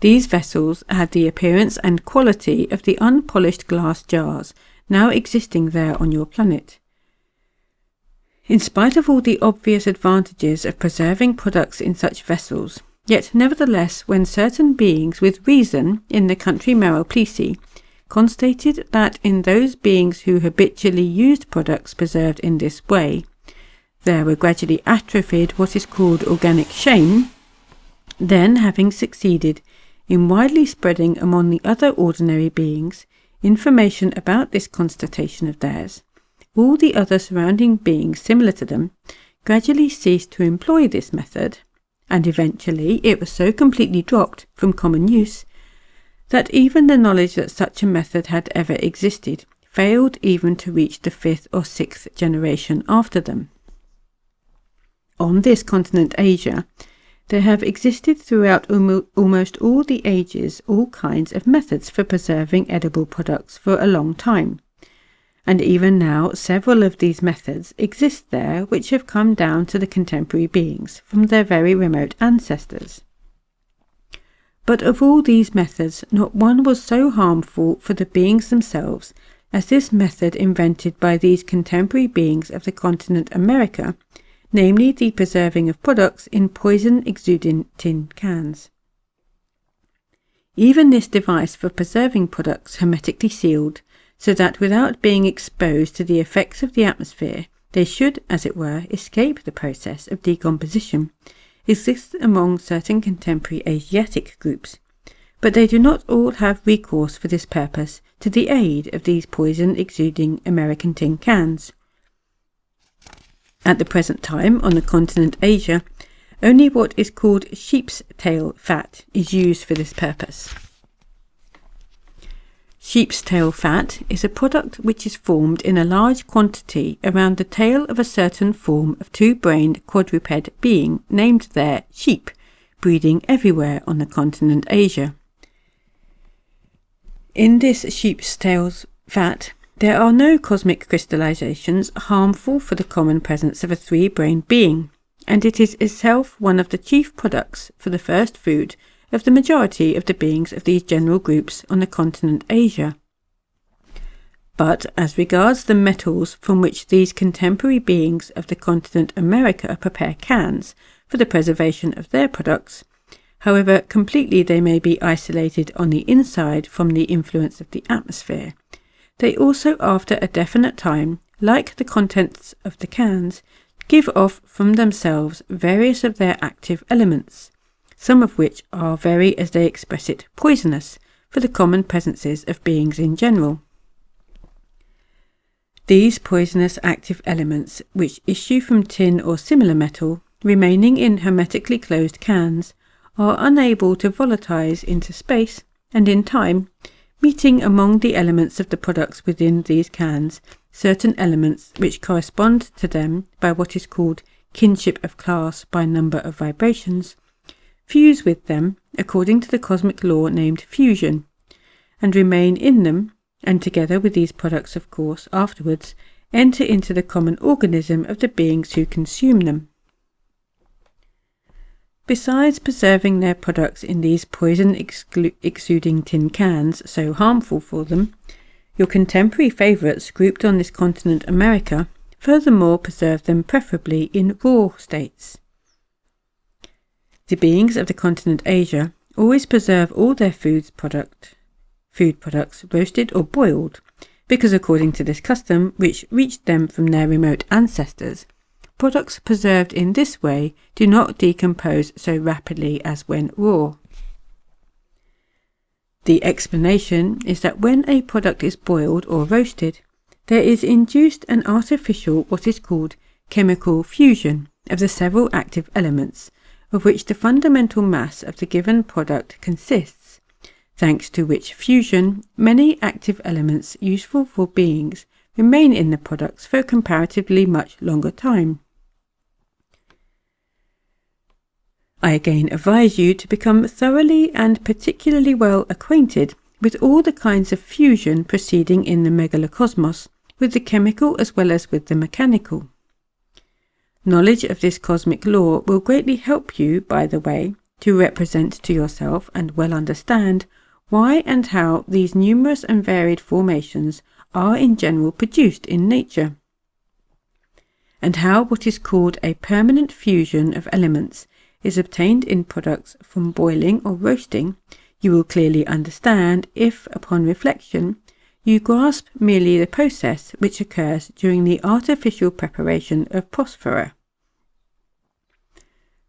These vessels had the appearance and quality of the unpolished glass jars now existing there on your planet. In spite of all the obvious advantages of preserving products in such vessels, yet nevertheless when certain beings with reason in the country Plessis constated that in those beings who habitually used products preserved in this way, there were gradually atrophied what is called organic shame, then having succeeded in widely spreading among the other ordinary beings information about this constatation of theirs, all the other surrounding beings similar to them gradually ceased to employ this method, and eventually it was so completely dropped from common use that even the knowledge that such a method had ever existed failed even to reach the 5th or 6th generation after them. On this continent Asia, there have existed throughout almost all the ages all kinds of methods for preserving edible products for a long time, and even now several of these methods exist there which have come down to the contemporary beings from their very remote ancestors. But of all these methods, not one was so harmful for the beings themselves as this method invented by these contemporary beings of the continent America, namely the preserving of products in poison-exuding tin cans. Even this device for preserving products hermetically sealed, so that without being exposed to the effects of the atmosphere, they should, as it were, escape the process of decomposition, exists among certain contemporary Asiatic groups, but they do not all have recourse for this purpose to the aid of these poison-exuding American tin cans. At the present time, on the continent Asia, only what is called sheep's tail fat is used for this purpose. Sheep's tail fat is a product which is formed in a large quantity around the tail of a certain form of two-brained quadruped being named there sheep, breeding everywhere on the continent Asia. In this sheep's tail fat, there are no cosmic crystallizations harmful for the common presence of a three-brained being, and it is itself one of the chief products for the first food of the majority of the beings of these general groups on the continent Asia. But as regards the metals from which these contemporary beings of the continent America prepare cans for the preservation of their products. However completely they may be isolated on the inside from the influence of the atmosphere, they also, after a definite time, like the contents of the cans, give off from themselves various of their active elements, some of which are very, as they express it, poisonous for the common presences of beings in general. These poisonous active elements, which issue from tin or similar metal, remaining in hermetically closed cans, are unable to volatilize into space and in time, meeting among the elements of the products within these cans certain elements which correspond to them by what is called kinship of class by number of vibrations, fuse with them according to the cosmic law named fusion, and remain in them, and together with these products, of course, afterwards enter into the common organism of the beings who consume them. Besides preserving their products in these poison-exuding tin cans so harmful for them, your contemporary favourites grouped on this continent America furthermore preserve them preferably in raw states. The beings of the continent Asia always preserve all their food products roasted or boiled, because according to this custom, which reached them from their remote ancestors, products preserved in this way do not decompose so rapidly as when raw. The explanation is that when a product is boiled or roasted, there is induced an artificial what is called chemical fusion of the several active elements of which the fundamental mass of the given product consists, thanks to which fusion many active elements useful for beings remain in the products for a comparatively much longer time. I again advise you to become thoroughly and particularly well acquainted with all the kinds of fusion proceeding in the megalocosmos, with the chemical as well as with the mechanical. Knowledge of this cosmic law will greatly help you, by the way, to represent to yourself and well understand why and how these numerous and varied formations are in general produced in nature, and how what is called a permanent fusion of elements is obtained in products from boiling or roasting. You will clearly understand if, upon reflection, you grasp merely the process which occurs during the artificial preparation of phosphora.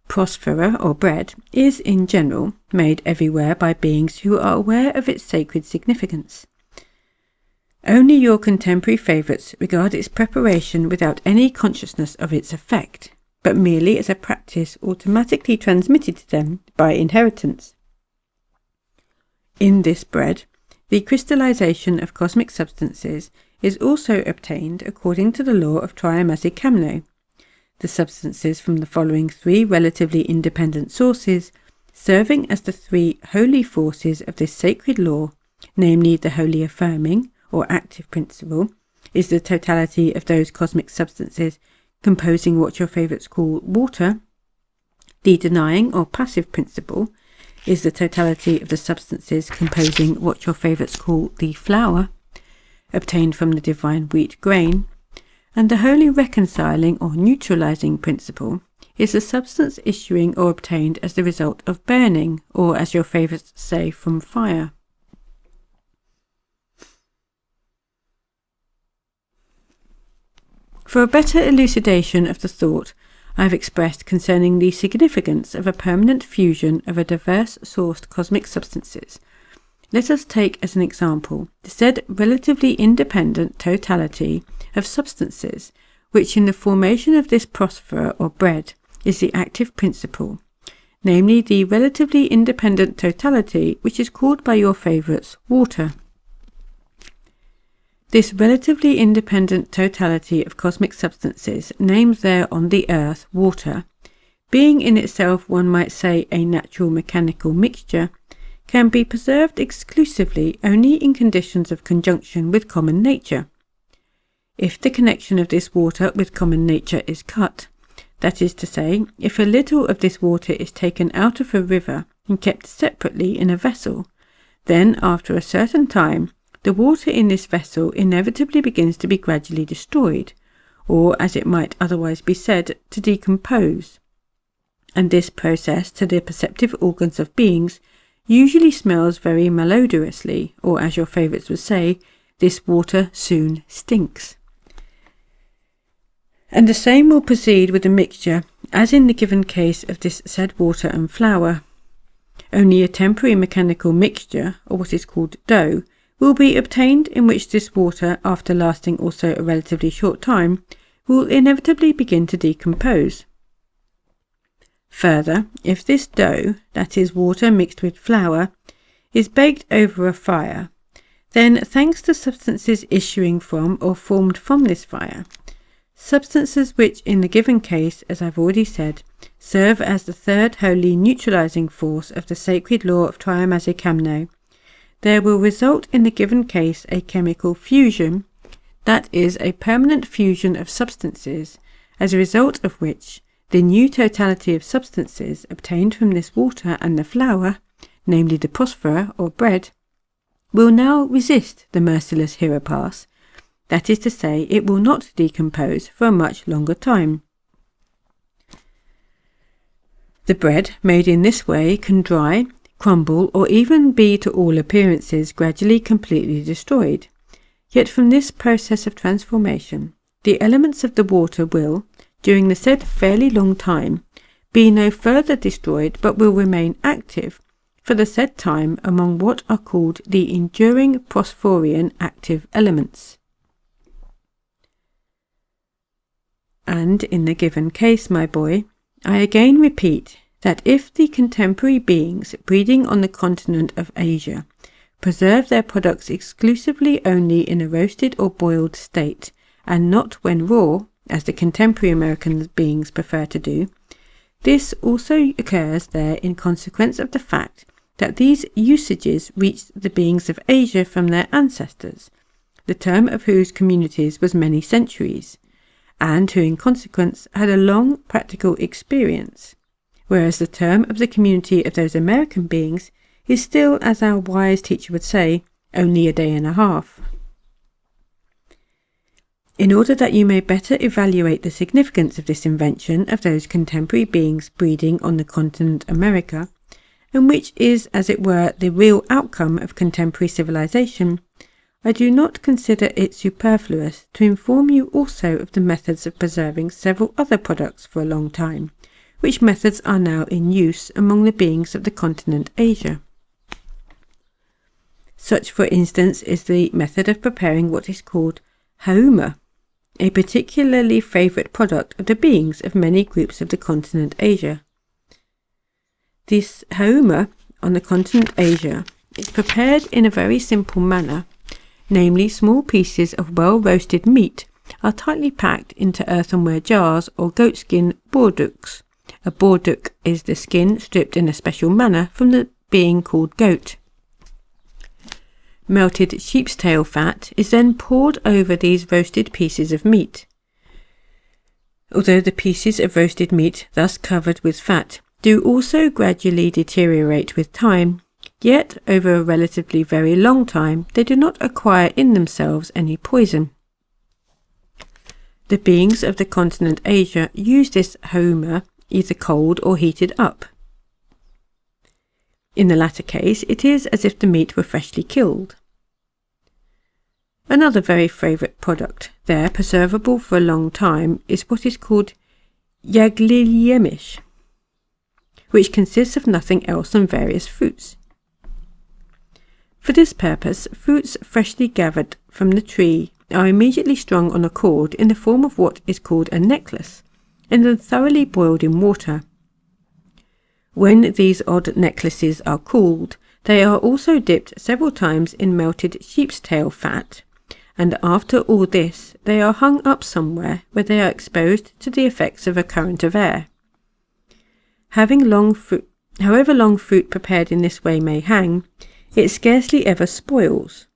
Phosphora, or bread, is in general made everywhere by beings who are aware of its sacred significance. Only your contemporary favourites regard its preparation without any consciousness of its effect, but merely as a practice automatically transmitted to them by inheritance. In this bread, the crystallization of cosmic substances is also obtained according to the law of triamazicamno. The substances from the following three relatively independent sources, serving as the three holy forces of this sacred law, namely the holy affirming, or active principle, is the totality of those cosmic substances composing what your favourites call water. The denying, or passive principle, is the totality of the substances composing what your favourites call the flour, obtained from the divine wheat grain. And the holy reconciling, or neutralizing principle, is the substance issuing or obtained as the result of burning, or as your favourites say, from fire. For a better elucidation of the thought I have expressed concerning the significance of a permanent fusion of a diverse sourced cosmic substances, let us take as an example the said relatively independent totality of substances, which in the formation of this phosphor or bread is the active principle, namely the relatively independent totality which is called by your favourites water. This relatively independent totality of cosmic substances, named there on the earth water, being in itself, one might say, a natural mechanical mixture, can be preserved exclusively only in conditions of conjunction with common nature. If the connection of this water with common nature is cut, that is to say, if a little of this water is taken out of a river and kept separately in a vessel, then after a certain time the water in this vessel inevitably begins to be gradually destroyed, or, as it might otherwise be said, to decompose. and this process to the perceptive organs of beings usually smells very malodorously, or as your favourites would say, this water soon stinks. And the same will proceed with the mixture, as in the given case of this said water and flour. Only a temporary mechanical mixture, or what is called dough, will be obtained, in which this water, after lasting also a relatively short time, will inevitably begin to decompose. Further, if this dough, that is water mixed with flour, is baked over a fire, then thanks to substances issuing from or formed from this fire, substances which in the given case, as I've already said, serve as the third wholly neutralizing force of the sacred law of triamazicamno, there will result in the given case a chemical fusion, that is a permanent fusion of substances, as a result of which the new totality of substances obtained from this water and the flour, namely the phosphor or bread, will now resist the merciless Hieropas, that is to say, it will not decompose for a much longer time. The bread made in this way can dry, crumble, or even be to all appearances gradually completely destroyed. Yet from this process of transformation, the elements of the water will, during the said fairly long time, be no further destroyed but will remain active for the said time among what are called the enduring phosphorian active elements. And in the given case, my boy, I again repeat that if the contemporary beings breeding on the continent of Asia preserve their products exclusively only in a roasted or boiled state, and not when raw, as the contemporary American beings prefer to do, this also occurs there in consequence of the fact that these usages reached the beings of Asia from their ancestors, the term of whose communities was many centuries, and who in consequence had a long practical experience, whereas the term of the community of those American beings is still, as our wise teacher would say, only a day and a half. In order that you may better evaluate the significance of this invention of those contemporary beings breeding on the continent America, and which is, as it were, the real outcome of contemporary civilization, I do not consider it superfluous to inform you also of the methods of preserving several other products for a long time, which methods are now in use among the beings of the continent Asia. Such, for instance, is the method of preparing what is called hauma, a particularly favourite product of the beings of many groups of the continent Asia. This hauma on the continent Asia is prepared in a very simple manner, namely small pieces of well-roasted meat are tightly packed into earthenware jars or goatskin borduks. A borduk is the skin stripped in a special manner from the being called goat. Melted sheep's tail fat is then poured over these roasted pieces of meat. Although the pieces of roasted meat thus covered with fat do also gradually deteriorate with time, yet over a relatively very long time they do not acquire in themselves any poison. The beings of the continent Asia use this hauma either cold or heated up. In the latter case, it is as if the meat were freshly killed. Another very favourite product, there preservable for a long time, is what is called yagliliemish, which consists of nothing else than various fruits. For this purpose, fruits freshly gathered from the tree are immediately strung on a cord in the form of what is called a necklace, and then thoroughly boiled in water. When these odd necklaces are cooled, they are also dipped several times in melted sheep's tail fat, and after all this they are hung up somewhere where they are exposed to the effects of a current of air. However long fruit prepared in this way may hang, it scarcely ever spoils,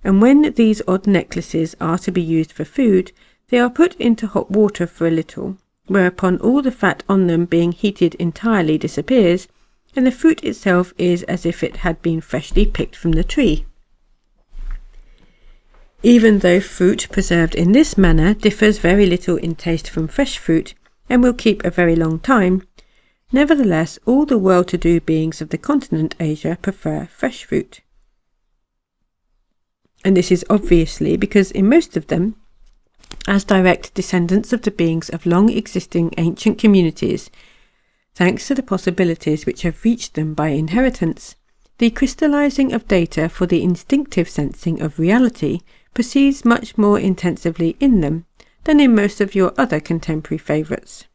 and when these odd necklaces are to be used for food, they are put into hot water for a little, whereupon all the fat on them being heated entirely disappears, and the fruit itself is as if it had been freshly picked from the tree. Even though fruit preserved in this manner differs very little in taste from fresh fruit, and will keep a very long time, Nevertheless, all the well-to-do beings of the continent Asia prefer fresh fruit. And this is obviously because in most of them, as direct descendants of the beings of long-existing ancient communities, thanks to the possibilities which have reached them by inheritance, the crystallizing of data for the instinctive sensing of reality proceeds much more intensively in them than in most of your other contemporary favourites.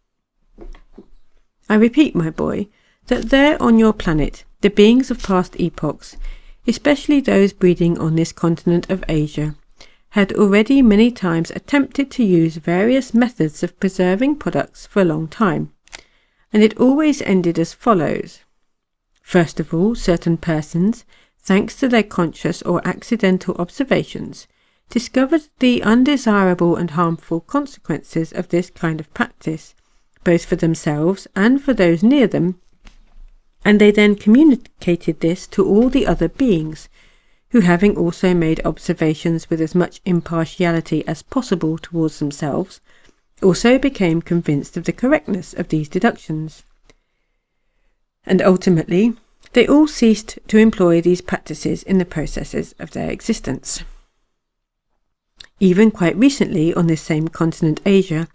I repeat, my boy, that there on your planet, the beings of past epochs, especially those breeding on this continent of Asia, had already many times attempted to use various methods of preserving products for a long time, and it always ended as follows. First of all, certain persons, thanks to their conscious or accidental observations, discovered the undesirable and harmful consequences of this kind of practice, both for themselves and for those near them, and they then communicated this to all the other beings, who, having also made observations with as much impartiality as possible towards themselves, also became convinced of the correctness of these deductions. And ultimately, they all ceased to employ these practices in the processes of their existence. Even quite recently, on this same continent Asia,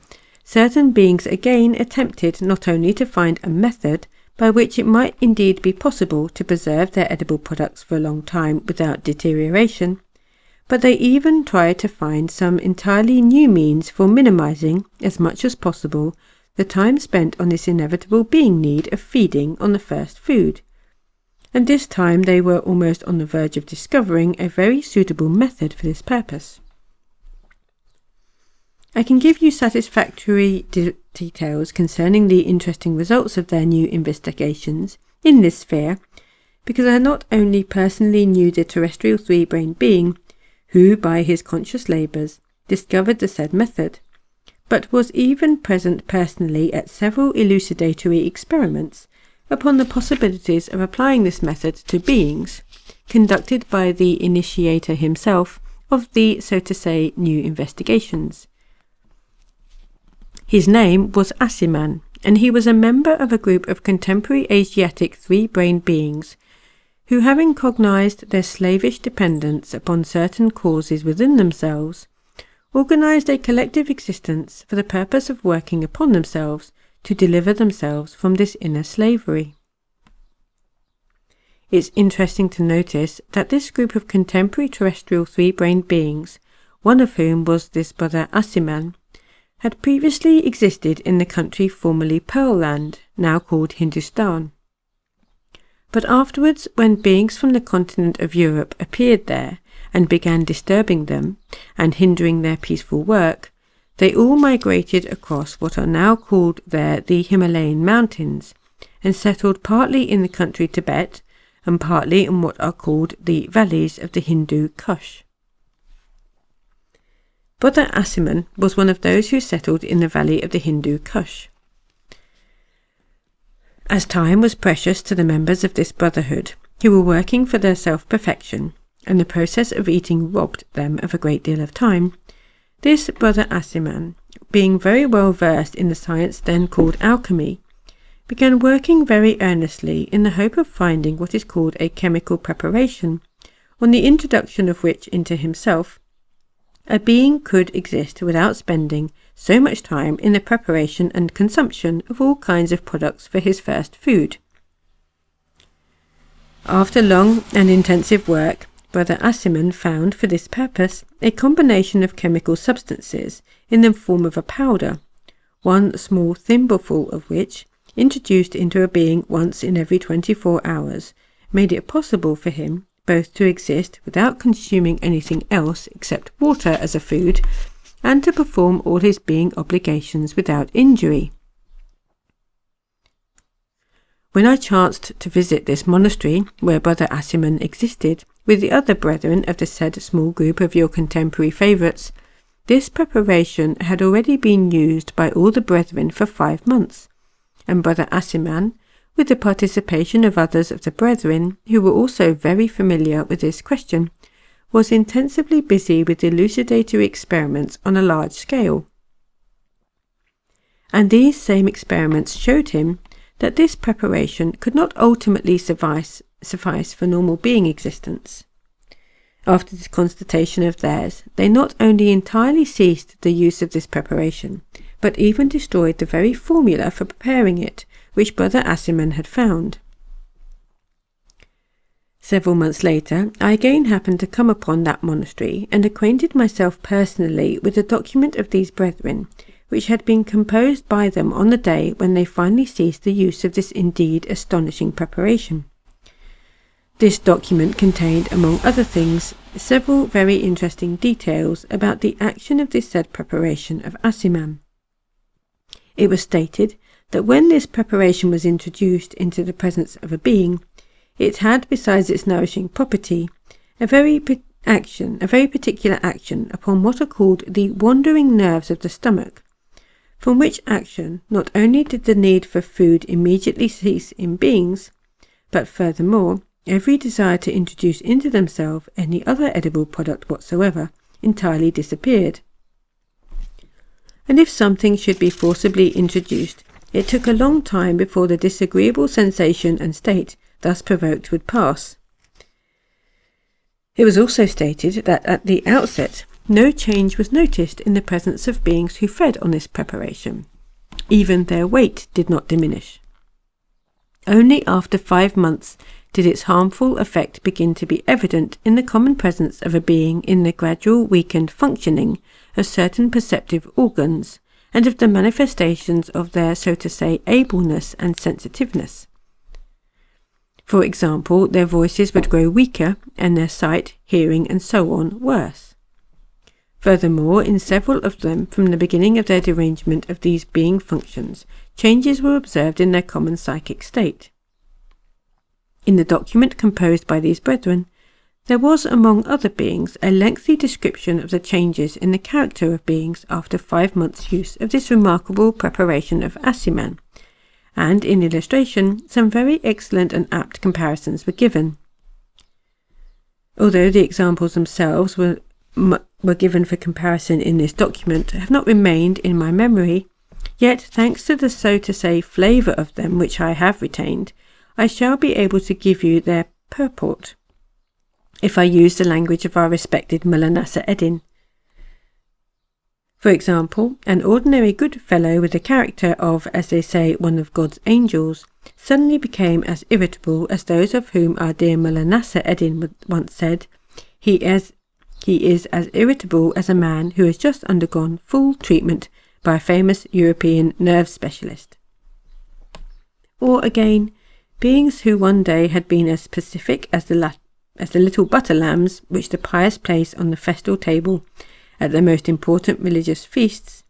certain beings again attempted not only to find a method by which it might indeed be possible to preserve their edible products for a long time without deterioration, but they even tried to find some entirely new means for minimizing, as much as possible, the time spent on this inevitable being need of feeding on the first food. And this time they were almost on the verge of discovering a very suitable method for this purpose. I can give you satisfactory details concerning the interesting results of their new investigations in this sphere, because I not only personally knew the terrestrial three-brained being, who by his conscious labours discovered the said method, but was even present personally at several elucidatory experiments upon the possibilities of applying this method to beings, conducted by the initiator himself of the, so to say, new investigations. His name was Asiman, and he was a member of a group of contemporary Asiatic three-brained beings, who, having cognized their slavish dependence upon certain causes within themselves, organized a collective existence for the purpose of working upon themselves to deliver themselves from this inner slavery. It's interesting to notice that this group of contemporary terrestrial three-brained beings, one of whom was this brother Asiman, had previously existed in the country formerly Pearl Land, now called Hindustan. But afterwards, when beings from the continent of Europe appeared there and began disturbing them and hindering their peaceful work, they all migrated across what are now called there the Himalayan mountains, and settled partly in the country Tibet and partly in what are called the valleys of the Hindu Kush. Brother Asiman was one of those who settled in the valley of the Hindu Kush. As time was precious to the members of this brotherhood, who were working for their self-perfection, and the process of eating robbed them of a great deal of time, this brother Asiman, being very well versed in the science then called alchemy, began working very earnestly in the hope of finding what is called a chemical preparation, on the introduction of which into himself a being could exist without spending so much time in the preparation and consumption of all kinds of products for his first food. After long and intensive work, Brother Asiman found for this purpose a combination of chemical substances in the form of a powder, one small thimbleful of which, introduced into a being once in every 24 hours, made it possible for him both to exist without consuming anything else except water as a food, and to perform all his being obligations without injury. When I chanced to visit this monastery where Brother Asiman existed, with the other brethren of the said small group of your contemporary favourites, this preparation had already been used by all the brethren for 5 months, and Brother Asiman, with the participation of others of the brethren who were also very familiar with this question, was intensively busy with elucidatory experiments on a large scale. And these same experiments showed him that this preparation could not ultimately suffice for normal being existence. After this constatation of theirs, they not only entirely ceased the use of this preparation, but even destroyed the very formula for preparing it, which Brother Assiman had found. Several months later, I again happened to come upon that monastery, and acquainted myself personally with the document of these brethren, which had been composed by them on the day when they finally ceased the use of this indeed astonishing preparation. This document contained, among other things, several very interesting details about the action of this said preparation of Assiman. It was stated that when this preparation was introduced into the presence of a being, it had, besides its nourishing property, a very particular action upon what are called the wandering nerves of the stomach, from which action not only did the need for food immediately cease in beings, but furthermore, every desire to introduce into themselves any other edible product whatsoever entirely disappeared. And if something should be forcibly introduced, it took a long time before the disagreeable sensation and state thus provoked would pass. It was also stated that at the outset no change was noticed in the presence of beings who fed on this preparation. Even their weight did not diminish. Only after 5 months did its harmful effect begin to be evident in the common presence of a being in the gradual weakened functioning of certain perceptive organs, and of the manifestations of their, so to say, ableness and sensitiveness. For example, their voices would grow weaker, and their sight, hearing, and so on worse. Furthermore, in several of them, from the beginning of their derangement of these being functions, changes were observed in their common psychic state. In the document composed by these brethren, there was, among other beings, a lengthy description of the changes in the character of beings after 5 months' use of this remarkable preparation of Assiman, and in illustration some very excellent and apt comparisons were given. Although the examples themselves were given for comparison in this document have not remained in my memory, yet thanks to the, so to say, flavour of them which I have retained, I shall be able to give you their purport, if I use the language of our respected Mullah Nasser Eddin. For example, an ordinary good fellow with the character of, as they say, one of God's angels, suddenly became as irritable as those of whom our dear Mullah Nasser Eddin once said, he is as irritable as a man who has just undergone full treatment by a famous European nerve specialist. Or again, beings who one day had been as pacific as the little butter lambs which the pious place on the festal table at the most important religious feasts,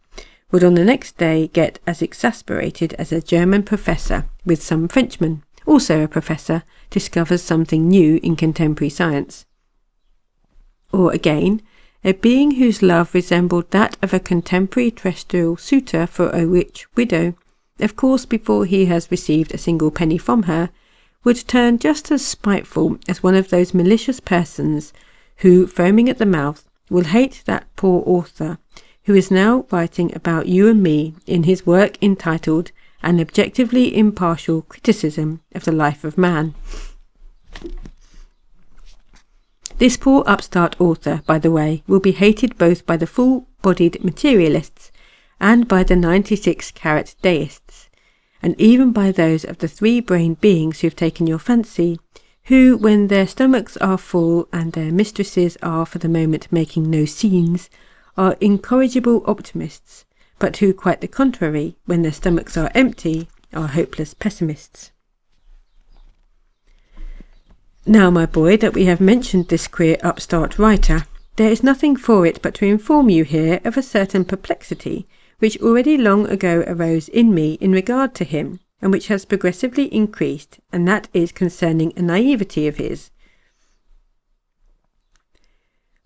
would on the next day get as exasperated as a German professor with some Frenchman, also a professor, discovers something new in contemporary science. Or again, a being whose love resembled that of a contemporary terrestrial suitor for a rich widow, of course before he has received a single penny from her, would turn just as spiteful as one of those malicious persons who, foaming at the mouth, will hate that poor author who is now writing about you and me in his work entitled An Objectively Impartial Criticism of the Life of Man. This poor upstart author, by the way, will be hated both by the full-bodied materialists and by the 96-carat deists, and even by those of the 3-brained beings who have taken your fancy, who, when their stomachs are full and their mistresses are for the moment making no scenes, are incorrigible optimists, but who, quite the contrary, when their stomachs are empty, are hopeless pessimists. Now, my boy, that we have mentioned this queer upstart writer, there is nothing for it but to inform you here of a certain perplexity which already long ago arose in me in regard to him, and which has progressively increased, and that is concerning a naivety of his.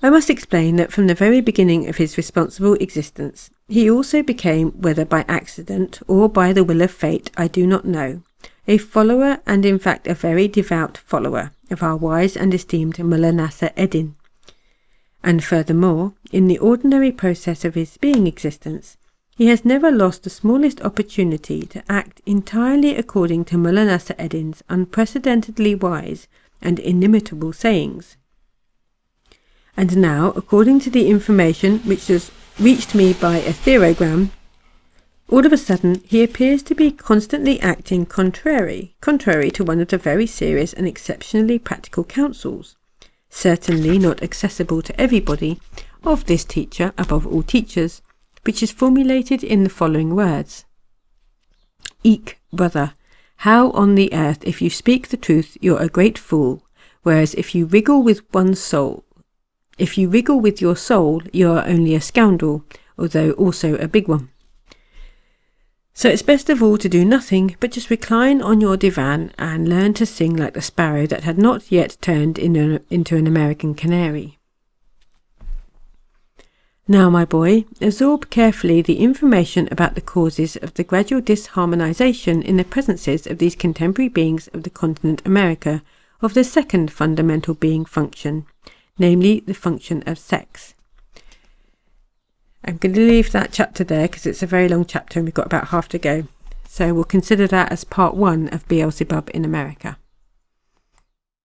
I must explain that from the very beginning of his responsible existence, he also became, whether by accident or by the will of fate, I do not know, a follower, and in fact a very devout follower, of our wise and esteemed Mullah Nasser Eddin. And furthermore, in the ordinary process of his being existence, He has never lost the smallest opportunity to act entirely according to Mullah Nasser Eddin's unprecedentedly wise and inimitable sayings. And now, according to the information which has reached me by a therogram, all of a sudden he appears to be constantly acting contrary to one of the very serious and exceptionally practical counsels, certainly not accessible to everybody, of this teacher above all teachers, which is formulated in the following words. Eek, brother, how on the earth if you speak the truth you're a great fool, whereas if you wriggle with your soul you are only a scoundrel, although also a big one. So it's best of all to do nothing but just recline on your divan and learn to sing like the sparrow that had not yet turned into an American canary. Now, my boy, absorb carefully the information about the causes of the gradual disharmonization in the presences of these contemporary beings of the continent America of the second fundamental being function, namely the function of sex. I'm going to leave that chapter there because it's a very long chapter and we've got about half to go. So we'll consider that as part 1 of Beelzebub in America.